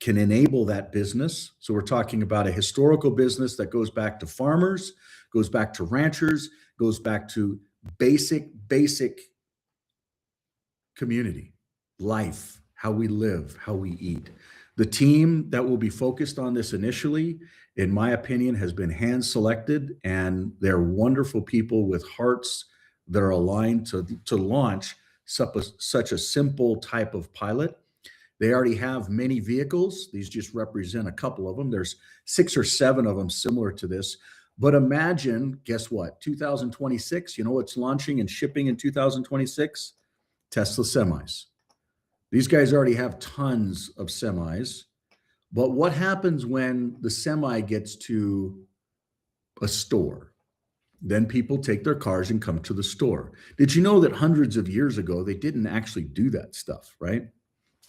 can enable that business. So we're talking about a historical business that goes back to farmers, goes back to ranchers, goes back to basic community, life, how we live, how we eat. The team that will be focused on this initially, in my opinion, has been hand selected, and they're wonderful people with hearts that are aligned to launch such a simple type of pilot. They already have many vehicles. These just represent a couple of them. There's 6 or 7 of them similar to this. But imagine, guess what? 2026, you know what's launching and shipping in 2026? Tesla semis. These guys already have tons of semis. But what happens when the semi gets to a store? Then people take their cars and come to the store. Did you know that hundreds of years ago, they didn't actually do that stuff, right?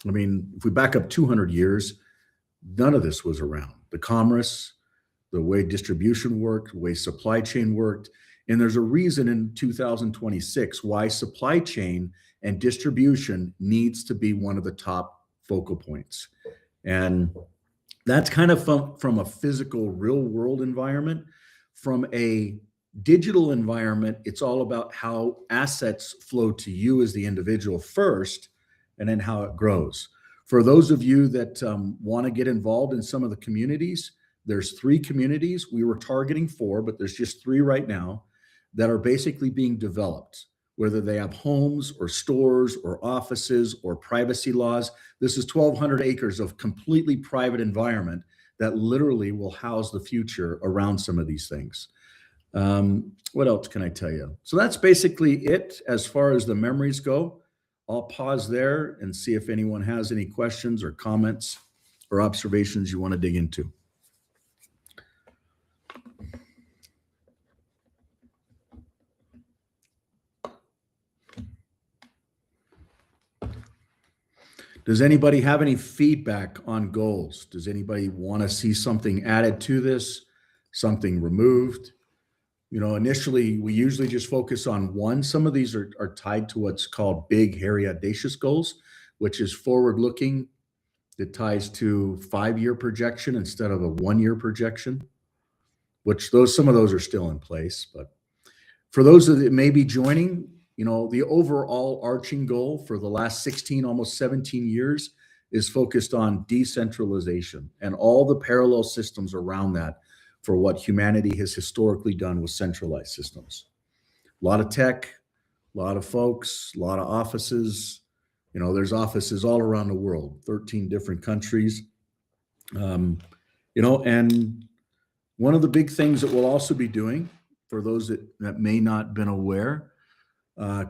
I mean, if we back up 200 years, none of this was around. The commerce, the way distribution worked, the way supply chain worked. And there's a reason in 2026 why supply chain and distribution needs to be one of the top focal points. And That's kind of from a physical, real world environment. From a digital environment, it's all about how assets flow to you as the individual first, and then how it grows. For those of you that want to get involved in some of the communities, there's 3 communities. We were targeting 4, but there's just 3 right now that are basically being developed, whether they have homes or stores or offices or privacy laws. This is 1,200 acres of completely private environment that literally will house the future around some of these things. What else can I tell you? So that's basically it as far as the memories go. I'll pause there and see if anyone has any questions or comments or observations you want to dig into. Does anybody have any feedback on goals? Does anybody want to see something added to this, something removed? You know, initially, we usually just focus on one. Some of these are tied to what's called big, hairy, audacious goals, which is forward-looking. It ties to 5-year projection instead of a 1-year projection, which some of those are still in place. But for those that may be joining, you know, the overall arching goal for the last 16, almost 17 years is focused on decentralization and all the parallel systems around that for what humanity has historically done with centralized systems. A lot of tech, a lot of folks, a lot of offices. You know, there's offices all around the world, 13 different countries. You know, and one of the big things that we'll also be doing, for those that may not have been aware,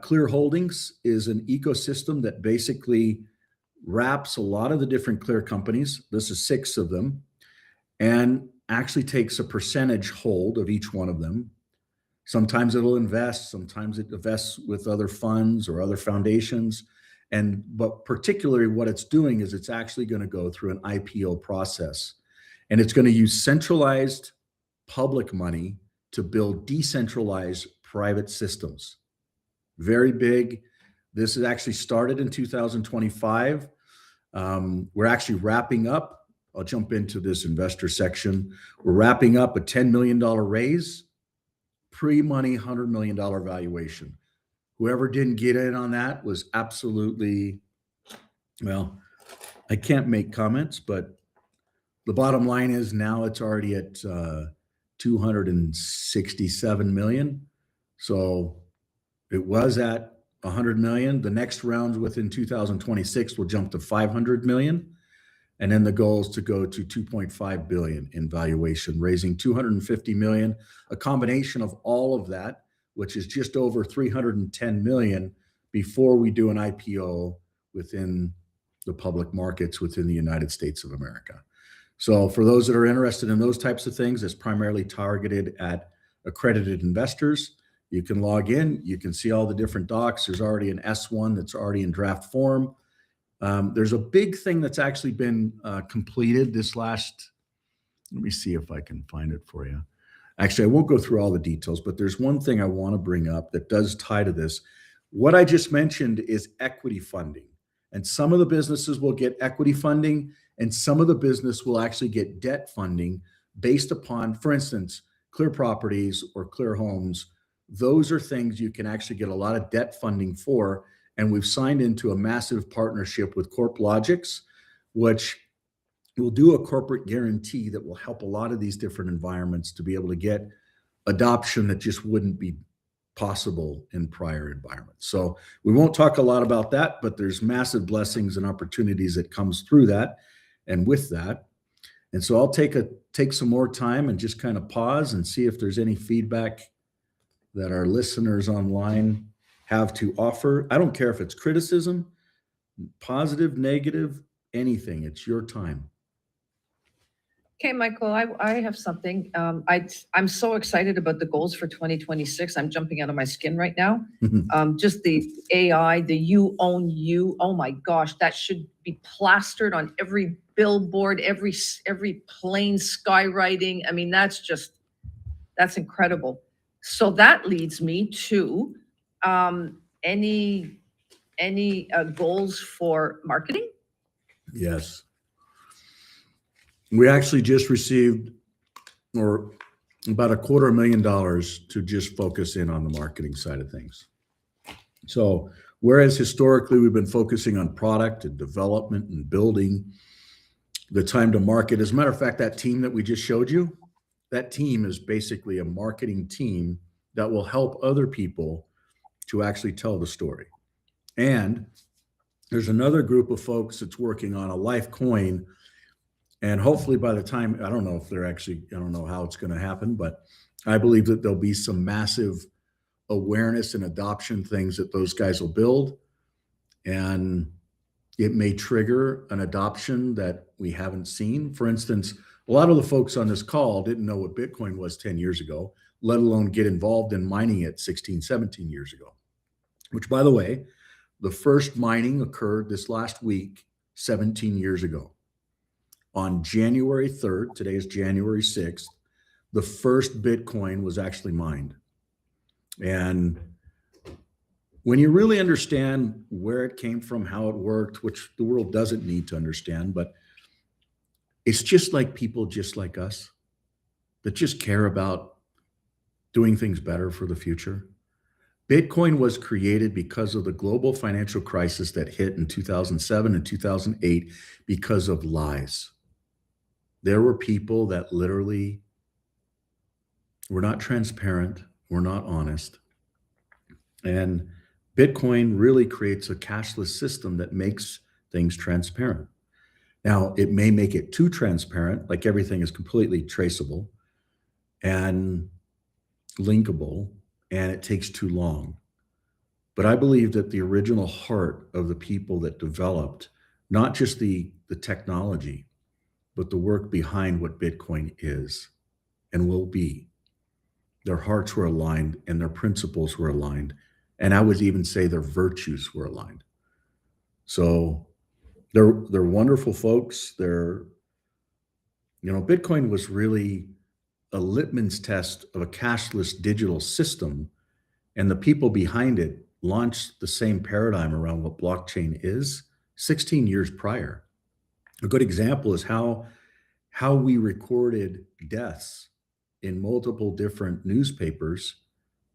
Clear Holdings is an ecosystem that basically wraps a lot of the different Clear companies. This is 6 of them, and actually takes a percentage hold of each one of them. Sometimes it'll invest, sometimes it invests with other funds or other foundations. But particularly what it's doing is it's actually going to go through an IPO process, and it's going to use centralized public money to build decentralized private systems. Very big. This is actually started in 2025. We're actually wrapping up. I'll jump into this investor section. We're wrapping up a $10 million raise, pre-money $100 million valuation. Whoever didn't get in on that was absolutely, well, I can't make comments, but the bottom line is now it's already at 267 million. So it was at 100 million. The next round within 2026 will jump to 500 million. And then the goal is to go to 2.5 billion in valuation, raising 250 million, a combination of all of that, which is just over 310 million before we do an IPO within the public markets within the United States of America. So for those that are interested in those types of things, it's primarily targeted at accredited investors. You can log in, you can see all the different docs. There's already an S1 that's already in draft form. There's a big thing that's actually been completed this last, let me see if I can find it for you. Actually, I won't go through all the details, but there's one thing I want to bring up that does tie to this. What I just mentioned is equity funding. And some of the businesses will get equity funding, and some of the business will actually get debt funding based upon, for instance, Clear Properties or Clear Homes. Those are things you can actually get a lot of debt funding for. And we've signed into a massive partnership with CorpLogix, which will do a corporate guarantee that will help a lot of these different environments to be able to get adoption that just wouldn't be possible in prior environments. So we won't talk a lot about that, but there's massive blessings and opportunities that comes through that and with that. And so I'll take some more time and just kind of pause and see if there's any feedback that our listeners online have to offer. I don't care if it's criticism, positive, negative, anything. It's your time. Okay, Michael, I have something. I'm so excited about the goals for 2026. I'm jumping out of my skin right now. Just the AI, the you own you. Oh my gosh, that should be plastered on every billboard, every plane skywriting. I mean, that's incredible. So that leads me to any goals for marketing? Yes. We actually just received or about $250,000 to just focus in on the marketing side of things. So whereas historically we've been focusing on product and development and building the time to market, as a matter of fact, that team that we just showed you, that team is basically a marketing team that will help other people to actually tell the story. And there's another group of folks that's working on a life coin. And hopefully by the time, I don't know if they're actually, I don't know how it's going to happen, but I believe that there'll be some massive awareness and adoption things that those guys will build. And it may trigger an adoption that we haven't seen. For instance, a lot of the folks on this call didn't know what Bitcoin was 10 years ago, let alone get involved in mining it 16, 17 years ago, which, by the way, the first mining occurred this last week, 17 years ago. On January 3rd, today is January 6th, the first Bitcoin was actually mined. And when you really understand where it came from, how it worked, which the world doesn't need to understand, but it's just like people just like us that just care about doing things better for the future. Bitcoin was created because of the global financial crisis that hit in 2007 and 2008 because of lies. There were people that literally were not transparent, were not honest. And Bitcoin really creates a cashless system that makes things transparent. Now, it may make it too transparent, like everything is completely traceable and linkable, and it takes too long. But I believe that the original heart of the people that developed, not just the technology, but the work behind what Bitcoin is and will be, their hearts were aligned and their principles were aligned. And I would even say their virtues were aligned. So they're wonderful folks. Bitcoin was really a litmus test of a cashless digital system. And the people behind it launched the same paradigm around what blockchain is 16 years prior. A good example is how we recorded deaths in multiple different newspapers,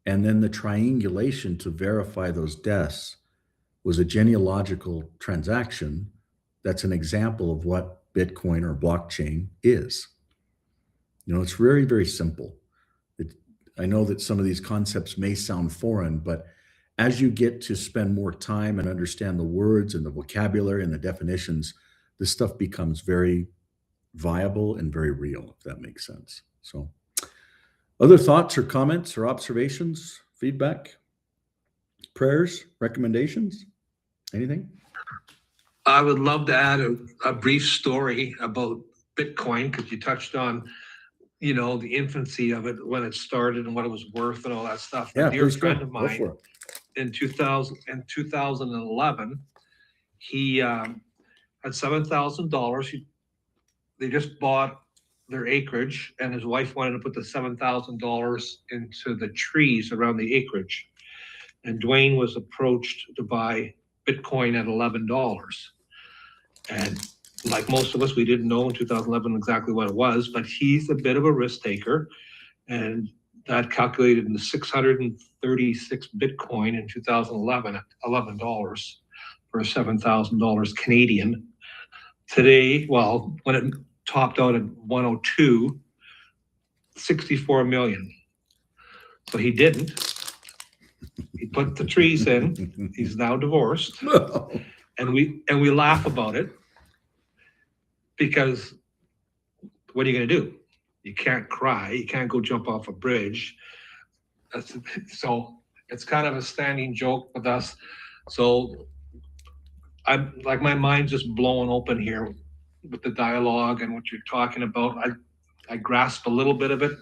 and then the triangulation to verify those deaths was a genealogical transaction. That's an example of what Bitcoin or blockchain is. It's very, very simple. I know that some of these concepts may sound foreign, but as you get to spend more time and understand the words and the vocabulary and the definitions, this stuff becomes very viable and very real, if that makes sense. So, other thoughts or comments or observations, feedback, prayers, recommendations, anything? I would love to add a brief story about Bitcoin, because you touched on, the infancy of it, when it started and what it was worth and all that stuff. Yeah, A dear please go. friend of Go for mine it. in 2011, he had $7,000. They just bought their acreage, and his wife wanted to put the $7,000 into the trees around the acreage. And Dwayne was approached to buy Bitcoin at $11. And like most of us, we didn't know in 2011 exactly what it was, but he's a bit of a risk taker. And that calculated into 636 Bitcoin in 2011 at $11 for $7,000 Canadian. Today, well, when it topped out at 102, 64 million. So he didn't. He put the trees in. He's now divorced. And we laugh about it, because what are you going to do? You can't cry. You can't go jump off a bridge. So it's kind of a standing joke with us. So I'm like, my mind's just blowing open here with the dialogue and what you're talking about. I grasp a little bit of it.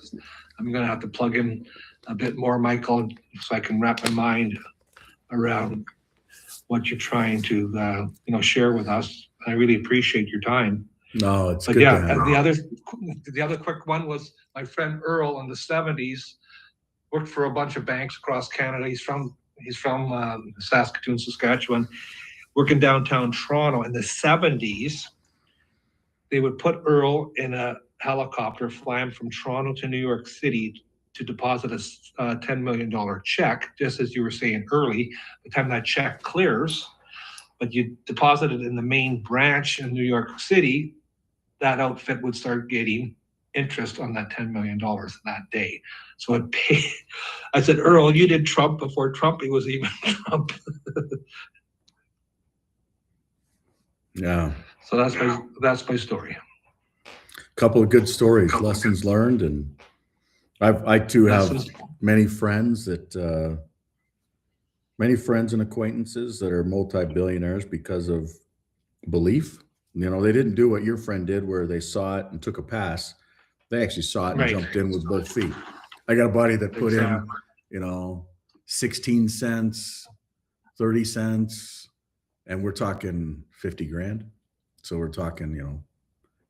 I'm going to have to plug in a bit more, Michael, so I can wrap my mind around what you're trying to share with us. I really appreciate your time. No, it's But good. yeah, to have the other quick one was my friend Earl in the 70s worked for a bunch of banks across Canada. He's from Saskatoon, Saskatchewan, working downtown Toronto in the 70s. they would put Earl in a helicopter, fly him from Toronto to New York City to deposit a $10 million check, just as you were saying early. By the time that check clears, but you deposit it in the main branch in New York City, that outfit would start getting interest on that $10 million that day. So it paid. I said, Earl, you did Trump before Trump was even Trump. Yeah. So that's my story. Couple of good stories, lessons learned, and I too have many friends and acquaintances that are multi-billionaires because of belief. You know, they didn't do what your friend did where they saw it and took a pass. They actually saw it and jumped in with both feet. I got a buddy that put in, 16 cents, 30 cents, and we're talking 50 grand. So we're talking,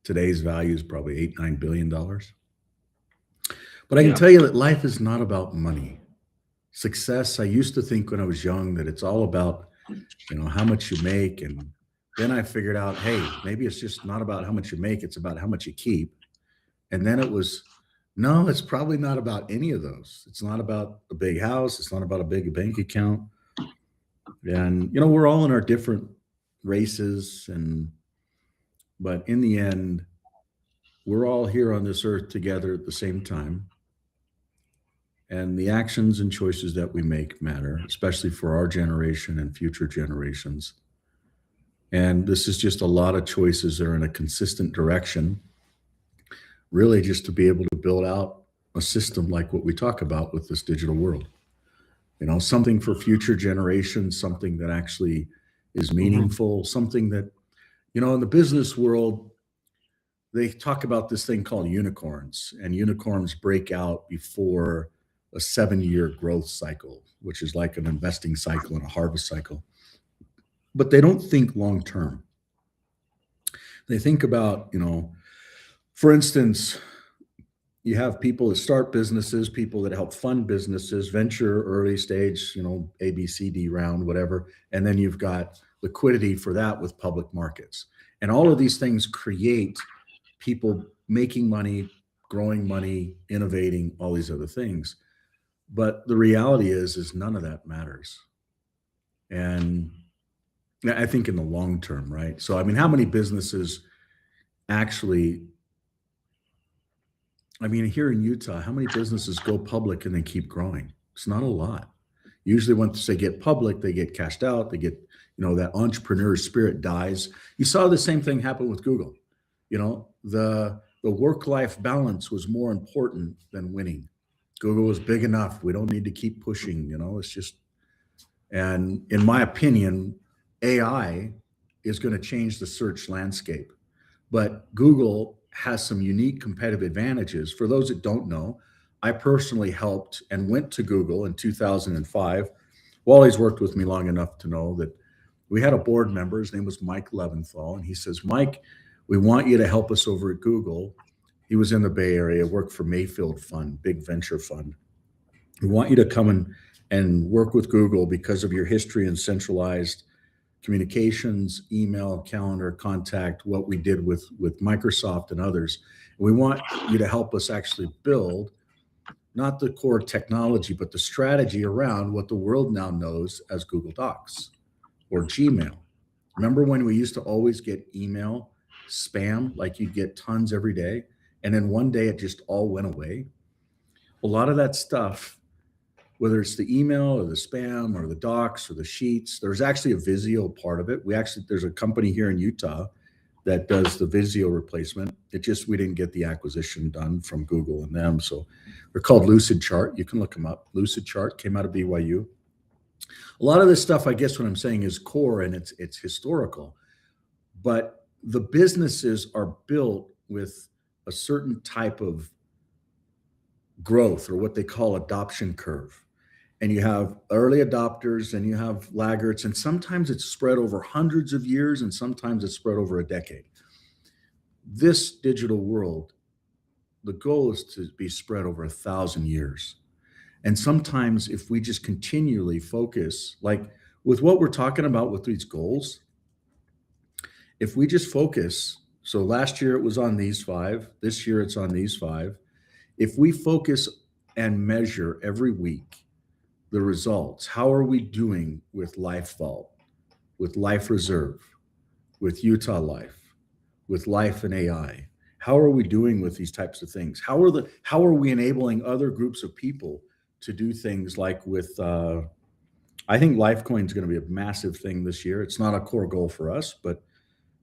today's value is probably $8-9 billion. But I can tell you that life is not about money. Success, I used to think when I was young that it's all about, how much you make. And then I figured out, hey, maybe it's just not about how much you make. It's about how much you keep. And then it was, no, it's probably not about any of those. It's not about a big house. It's not about a big bank account. And, we're all in our different races. But in the end, we're all here on this earth together at the same time. And the actions and choices that we make matter, especially for our generation and future generations. And this is just a lot of choices that are in a consistent direction, really just to be able to build out a system like what we talk about with this digital world. Something for future generations, something that actually is meaningful, something that, in the business world, they talk about this thing called unicorns, and unicorns break out before a 7-year growth cycle, which is like an investing cycle and a harvest cycle. But they don't think long term. They think about, for instance, you have people that start businesses, people that help fund businesses, venture, early stage, A, B, C, D round, whatever. And then you've got liquidity for that with public markets. And all of these things create people making money, growing money, innovating, all these other things. But the reality is none of that matters. And I think in the long term, right? So, how many businesses actually, here in Utah, how many businesses go public and then keep growing? It's not a lot. Usually once they get public, they get cashed out, they get, that entrepreneur spirit dies. You saw the same thing happen with Google. The work-life balance was more important than winning. Google was big enough. We don't need to keep pushing, it's just, and in my opinion, AI is going to change the search landscape. But Google has some unique competitive advantages. For those that don't know, I personally helped and went to Google in 2005. Wally's worked with me long enough to know that we had a board member, his name was Mike Leventhal, and he says, Mike, we want you to help us over at Google. He was in the Bay Area, worked for Mayfield Fund, big venture fund. We want you to come and work with Google because of your history in centralized communications, email, calendar, contact, what we did with Microsoft and others. We want you to help us actually build not the core technology, but the strategy around what the world now knows as Google Docs or Gmail. Remember when we used to always get email spam, like you'd get tons every day, and then one day it just all went away? A lot of that stuff, whether it's the email or the spam or the docs or the sheets, there's actually a Visio part of it. There's a company here in Utah that does the Visio replacement. We didn't get the acquisition done from Google and them. So they're called Lucidchart. You can look them up. Lucidchart came out of BYU. A lot of this stuff, I guess what I'm saying is core and it's historical, but the businesses are built with a certain type of growth or what they call adoption curve. And you have early adopters and you have laggards, and sometimes it's spread over hundreds of years and sometimes it's spread over a decade. This digital world, the goal is to be spread over 1,000 years. And sometimes if we just continually focus, like with what we're talking about with these goals, if we just focus So last year it was on these 5. This year it's on these 5. If we focus and measure every week the results, how are we doing with Life Vault, with Life Reserve, with Utah Life, with Life and AI? How are we doing with these types of things? How are we enabling other groups of people to do things like with I think Lifecoin is going to be a massive thing this year. It's not a core goal for us, but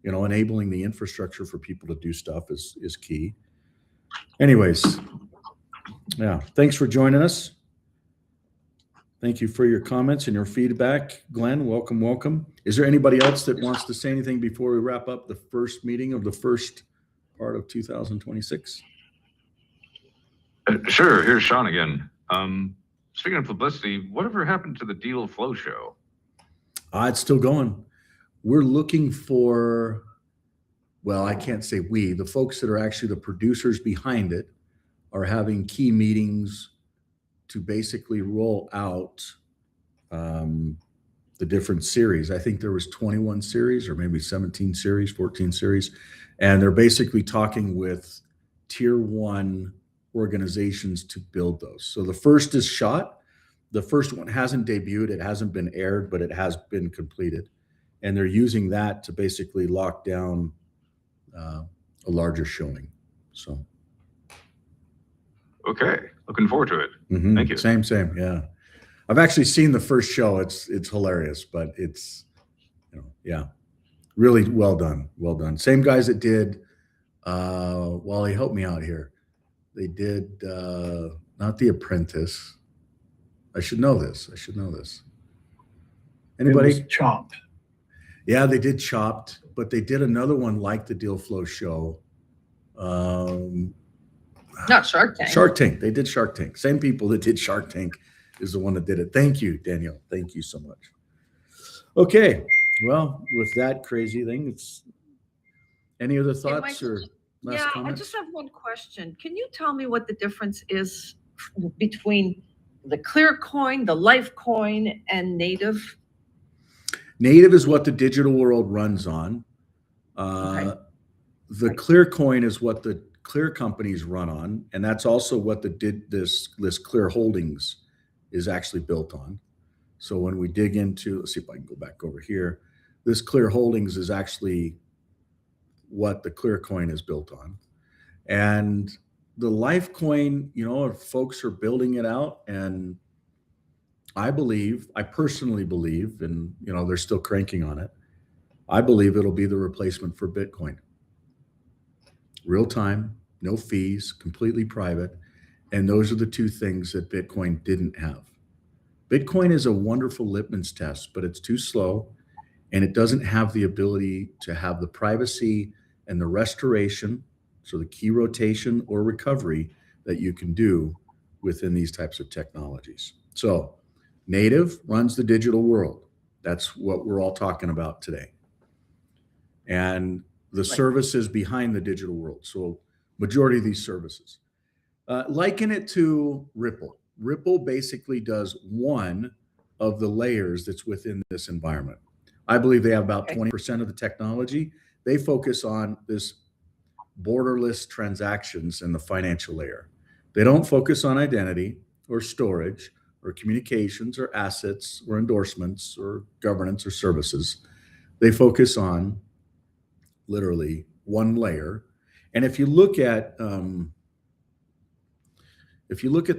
enabling the infrastructure for people to do stuff is key. Anyways, yeah, thanks for joining us. Thank you for your comments and your feedback. Glenn, welcome. Is there anybody else that wants to say anything before we wrap up the first meeting of the first part of 2026? Sure. Here's Sean again. Speaking of publicity, whatever happened to the Deal Flow show? It's still going. We're looking for, well, I can't say we, the folks that are actually the producers behind it are having key meetings to basically roll out the different series. I think there was 21 series or maybe 17 series, 14 series. And they're basically talking with tier 1 organizations to build those. So the first is shot. The first one hasn't debuted. It hasn't been aired, but it has been completed. And they're using that to basically lock down a larger showing. So. Okay. Looking forward to it. Mm-hmm. Thank you. Same. Yeah. I've actually seen the first show. It's hilarious, but it's, yeah, really well done. Well done. Same guys that did, Wally, help me out here. They did not The Apprentice. I should know this. Anybody? Chopped. Yeah, they did Chopped, but they did another one like the Deal Flow show. Not Shark Tank. Shark Tank. They did Shark Tank. Same people that did Shark Tank is the one that did it. Thank you, Daniel. Thank you so much. Okay. Well, with that crazy thing, it's any other thoughts or last comments? I just have one question. Can you tell me what the difference is between the Clear Coin, the Life Coin, and Native? Native is what the digital world runs on. Okay. The Clear Coin is what the Clear companies run on, and that's also what this Clear Holdings is actually built on. So when we dig into, let's see if I can go back over here. This Clear Holdings is actually what the Clear Coin is built on. And the Life Coin, folks are building it out, and I personally believe, and they're still cranking on it. I believe it'll be the replacement for Bitcoin. Real time, no fees, completely private. And those are the two things that Bitcoin didn't have. Bitcoin is a wonderful litmus test, but it's too slow, and it doesn't have the ability to have the privacy and the restoration, so the key rotation or recovery that you can do within these types of technologies. So Native runs the digital world. That's what we're all talking about today. And the services behind the digital world. So majority of these services. Liken it to Ripple. Ripple basically does one of the layers that's within this environment. I believe they have about 20% of the technology. They focus on this borderless transactions in the financial layer. They don't focus on identity or storage or communications or assets or endorsements or governance or services. They focus on literally one layer. And if you look at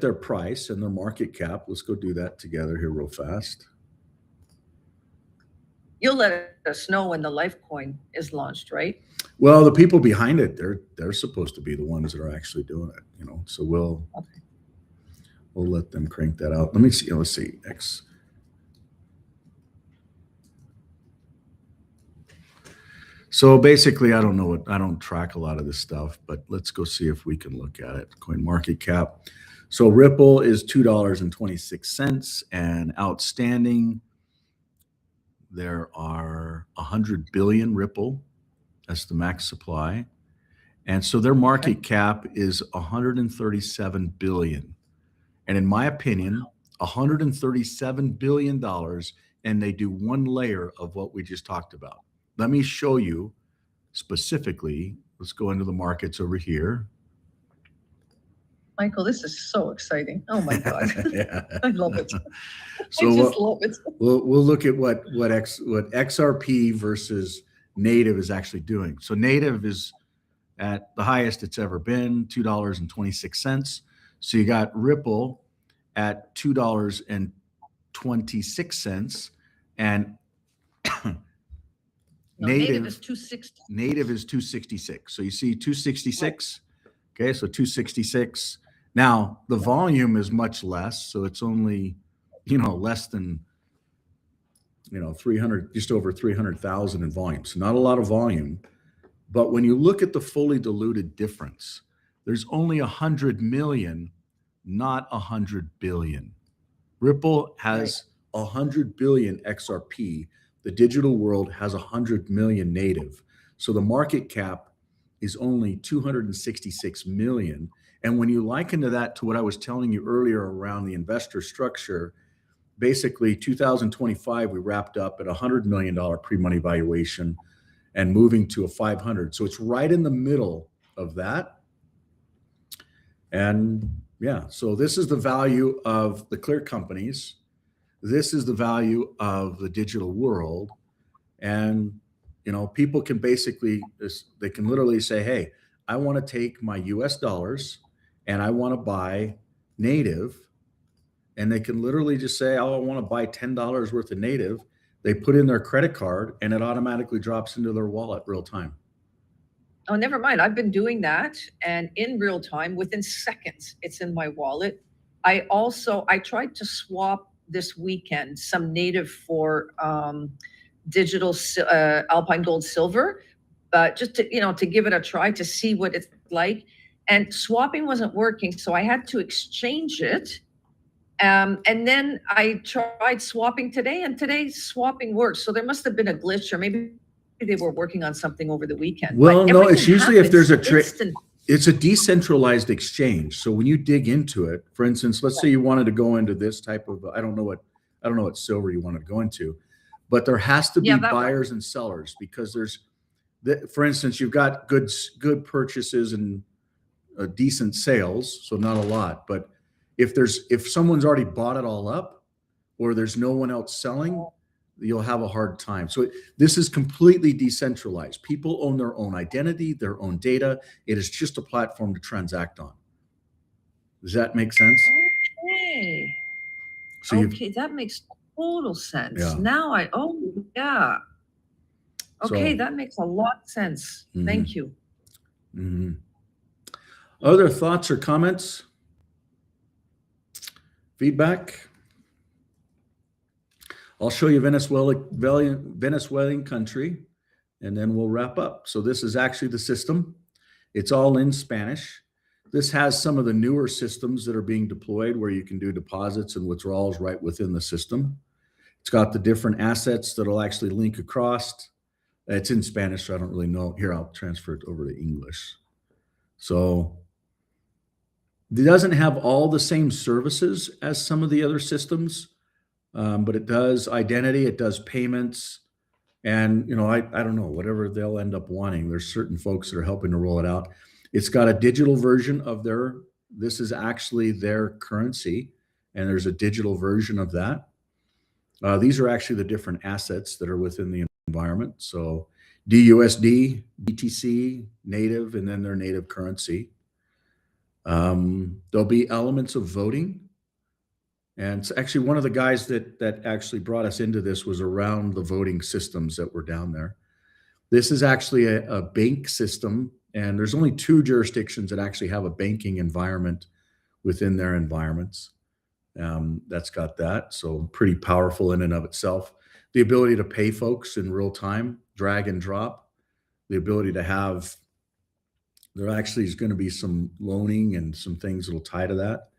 their price and their market cap, let's go do that together here real fast. You'll let us know when the Life Coin is launched, right? Well, the people behind it, they're supposed to be the ones that are actually doing it, So we'll let them crank that out. Let me see. Let's see. X. So basically, I don't track a lot of this stuff, but let's go see if we can look at it. Coin market cap. So Ripple is $2.26 and outstanding. There are 100 billion Ripple. That's the max supply. And so their market cap is 137 billion. And in my opinion, $137 billion, and they do one layer of what we just talked about. Let me show you specifically, let's go into the markets over here. Michael, this is so exciting. Oh my God. Yeah. I love it. So I we'll, just love it. we'll look at what XRP versus native is actually doing. So native is at the highest it's ever been, $2.26. So you got Ripple at $2.26, and No, native is 260. native is 266. So you see 266. Okay, so 266. Now the volume is much less, so it's only, less than, 300, just over 300,000 in volume. So not a lot of volume. But when you look at the fully diluted difference, there's only 100 million, not 100 billion. Ripple has 100 billion XRP. The digital world has 100 million native. So the market cap is only 266 million. And when you liken that to what I was telling you earlier around the investor structure, basically 2025, we wrapped up at $100 million pre-money valuation and moving to a 500. So it's right in the middle of that. And yeah, so this is the value of the clear companies. This is the value of the digital world. And, people can basically, they can literally say, hey, I want to take my US dollars and I want to buy native. And they can literally just say, oh, I want to buy $10 worth of native. They put in their credit card and it automatically drops into their wallet real time. Oh, never mind. I've been doing that, and in real time, within seconds, it's in my wallet. I tried to swap this weekend some native for digital Alpine Gold Silver, but just to give it a try to see what it's like. And swapping wasn't working, so I had to exchange it. And then I tried swapping today, and today's swapping worked. So there must have been a glitch, or maybe they were working on something over the weekend. Well, no, it's usually if there's a trick. instant. It's a decentralized exchange. So when you dig into it, for instance, let's say you wanted to go into this type of, I don't know what silver you wanted to go into, but there has to be buyers and sellers, because for instance, you've got good purchases and decent sales. So not a lot, but if someone's already bought it all up, or there's no one else selling, you'll have a hard time. So this is completely decentralized. People own their own identity, their own data. It is just a platform to transact on. Does that make sense? Okay. So Okay, that makes total sense. Yeah. Now yeah. Okay, So- that makes a lot of sense. Mhm. Thank you. Other thoughts or comments? Feedback? I'll show you Venezuelan country, and then we'll wrap up. So this is actually the system. It's all in Spanish. This has some of the newer systems that are being deployed where you can do deposits and withdrawals right within the system. It's got the different assets that'll actually link across. It's in Spanish, so I don't really know. Here, I'll transfer it over to English. So it doesn't have all the same services as some of the other systems. But it does identity, it does payments, and I don't know, whatever they'll end up wanting. There's certain folks that are helping to roll it out. It's got a digital version of this is actually their currency, and there's a digital version of that. These are actually the different assets that are within the environment. So DUSD, BTC, native, and then their native currency. There'll be elements of voting. And it's actually one of the guys that actually brought us into this was around the voting systems that were down there. This is actually a bank system, and there's only 2 jurisdictions that actually have a banking environment within their environments. That's got that. So pretty powerful in and of itself. The ability to pay folks in real time, drag and drop. The ability to have, there actually is going to be some loaning and some things that'll tie to that.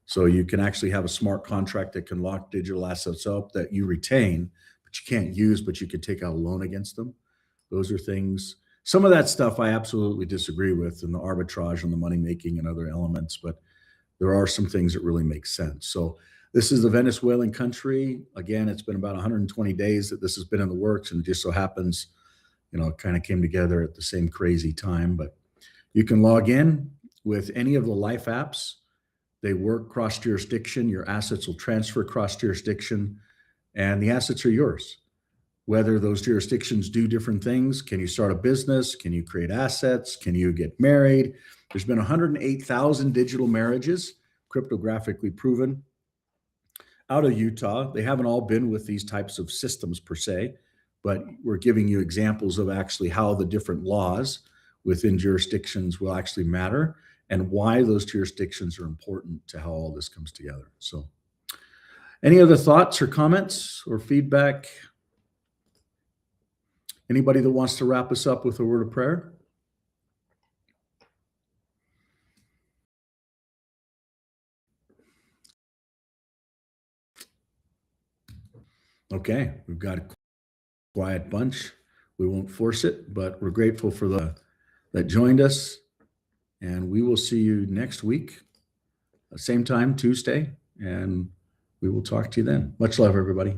So you can actually have a smart contract that can lock digital assets up that you retain, but you can't use, but you can take out a loan against them. Those are things. Some of that stuff I absolutely disagree with, in the arbitrage and the money making and other elements, but there are some things that really make sense. So this is the Venezuelan country. Again, it's been about 120 days that this has been in the works, and it just so happens it kind of came together at the same crazy time. But you can log in with any of the life apps. They work cross jurisdiction. Your assets will transfer cross jurisdiction, and the assets are yours. Whether those jurisdictions do different things, can you start a business? Can you create assets? Can you get married? There's been 108,000 digital marriages, cryptographically proven, out of Utah. They haven't all been with these types of systems per se, but we're giving you examples of actually how the different laws within jurisdictions will actually matter and why those jurisdictions are important to how all this comes together. So any other thoughts or comments or feedback? Anybody that wants to wrap us up with a word of prayer? Okay, we've got a quiet bunch. We won't force it, but we're grateful for the that joined us. And we will see you next week, same time, Tuesday, and we will talk to you then. Much love, everybody.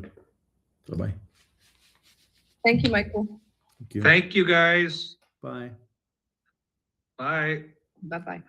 Bye-bye. Thank you, Michael. Thank you. Thank you, guys. Bye. Bye. Bye-bye.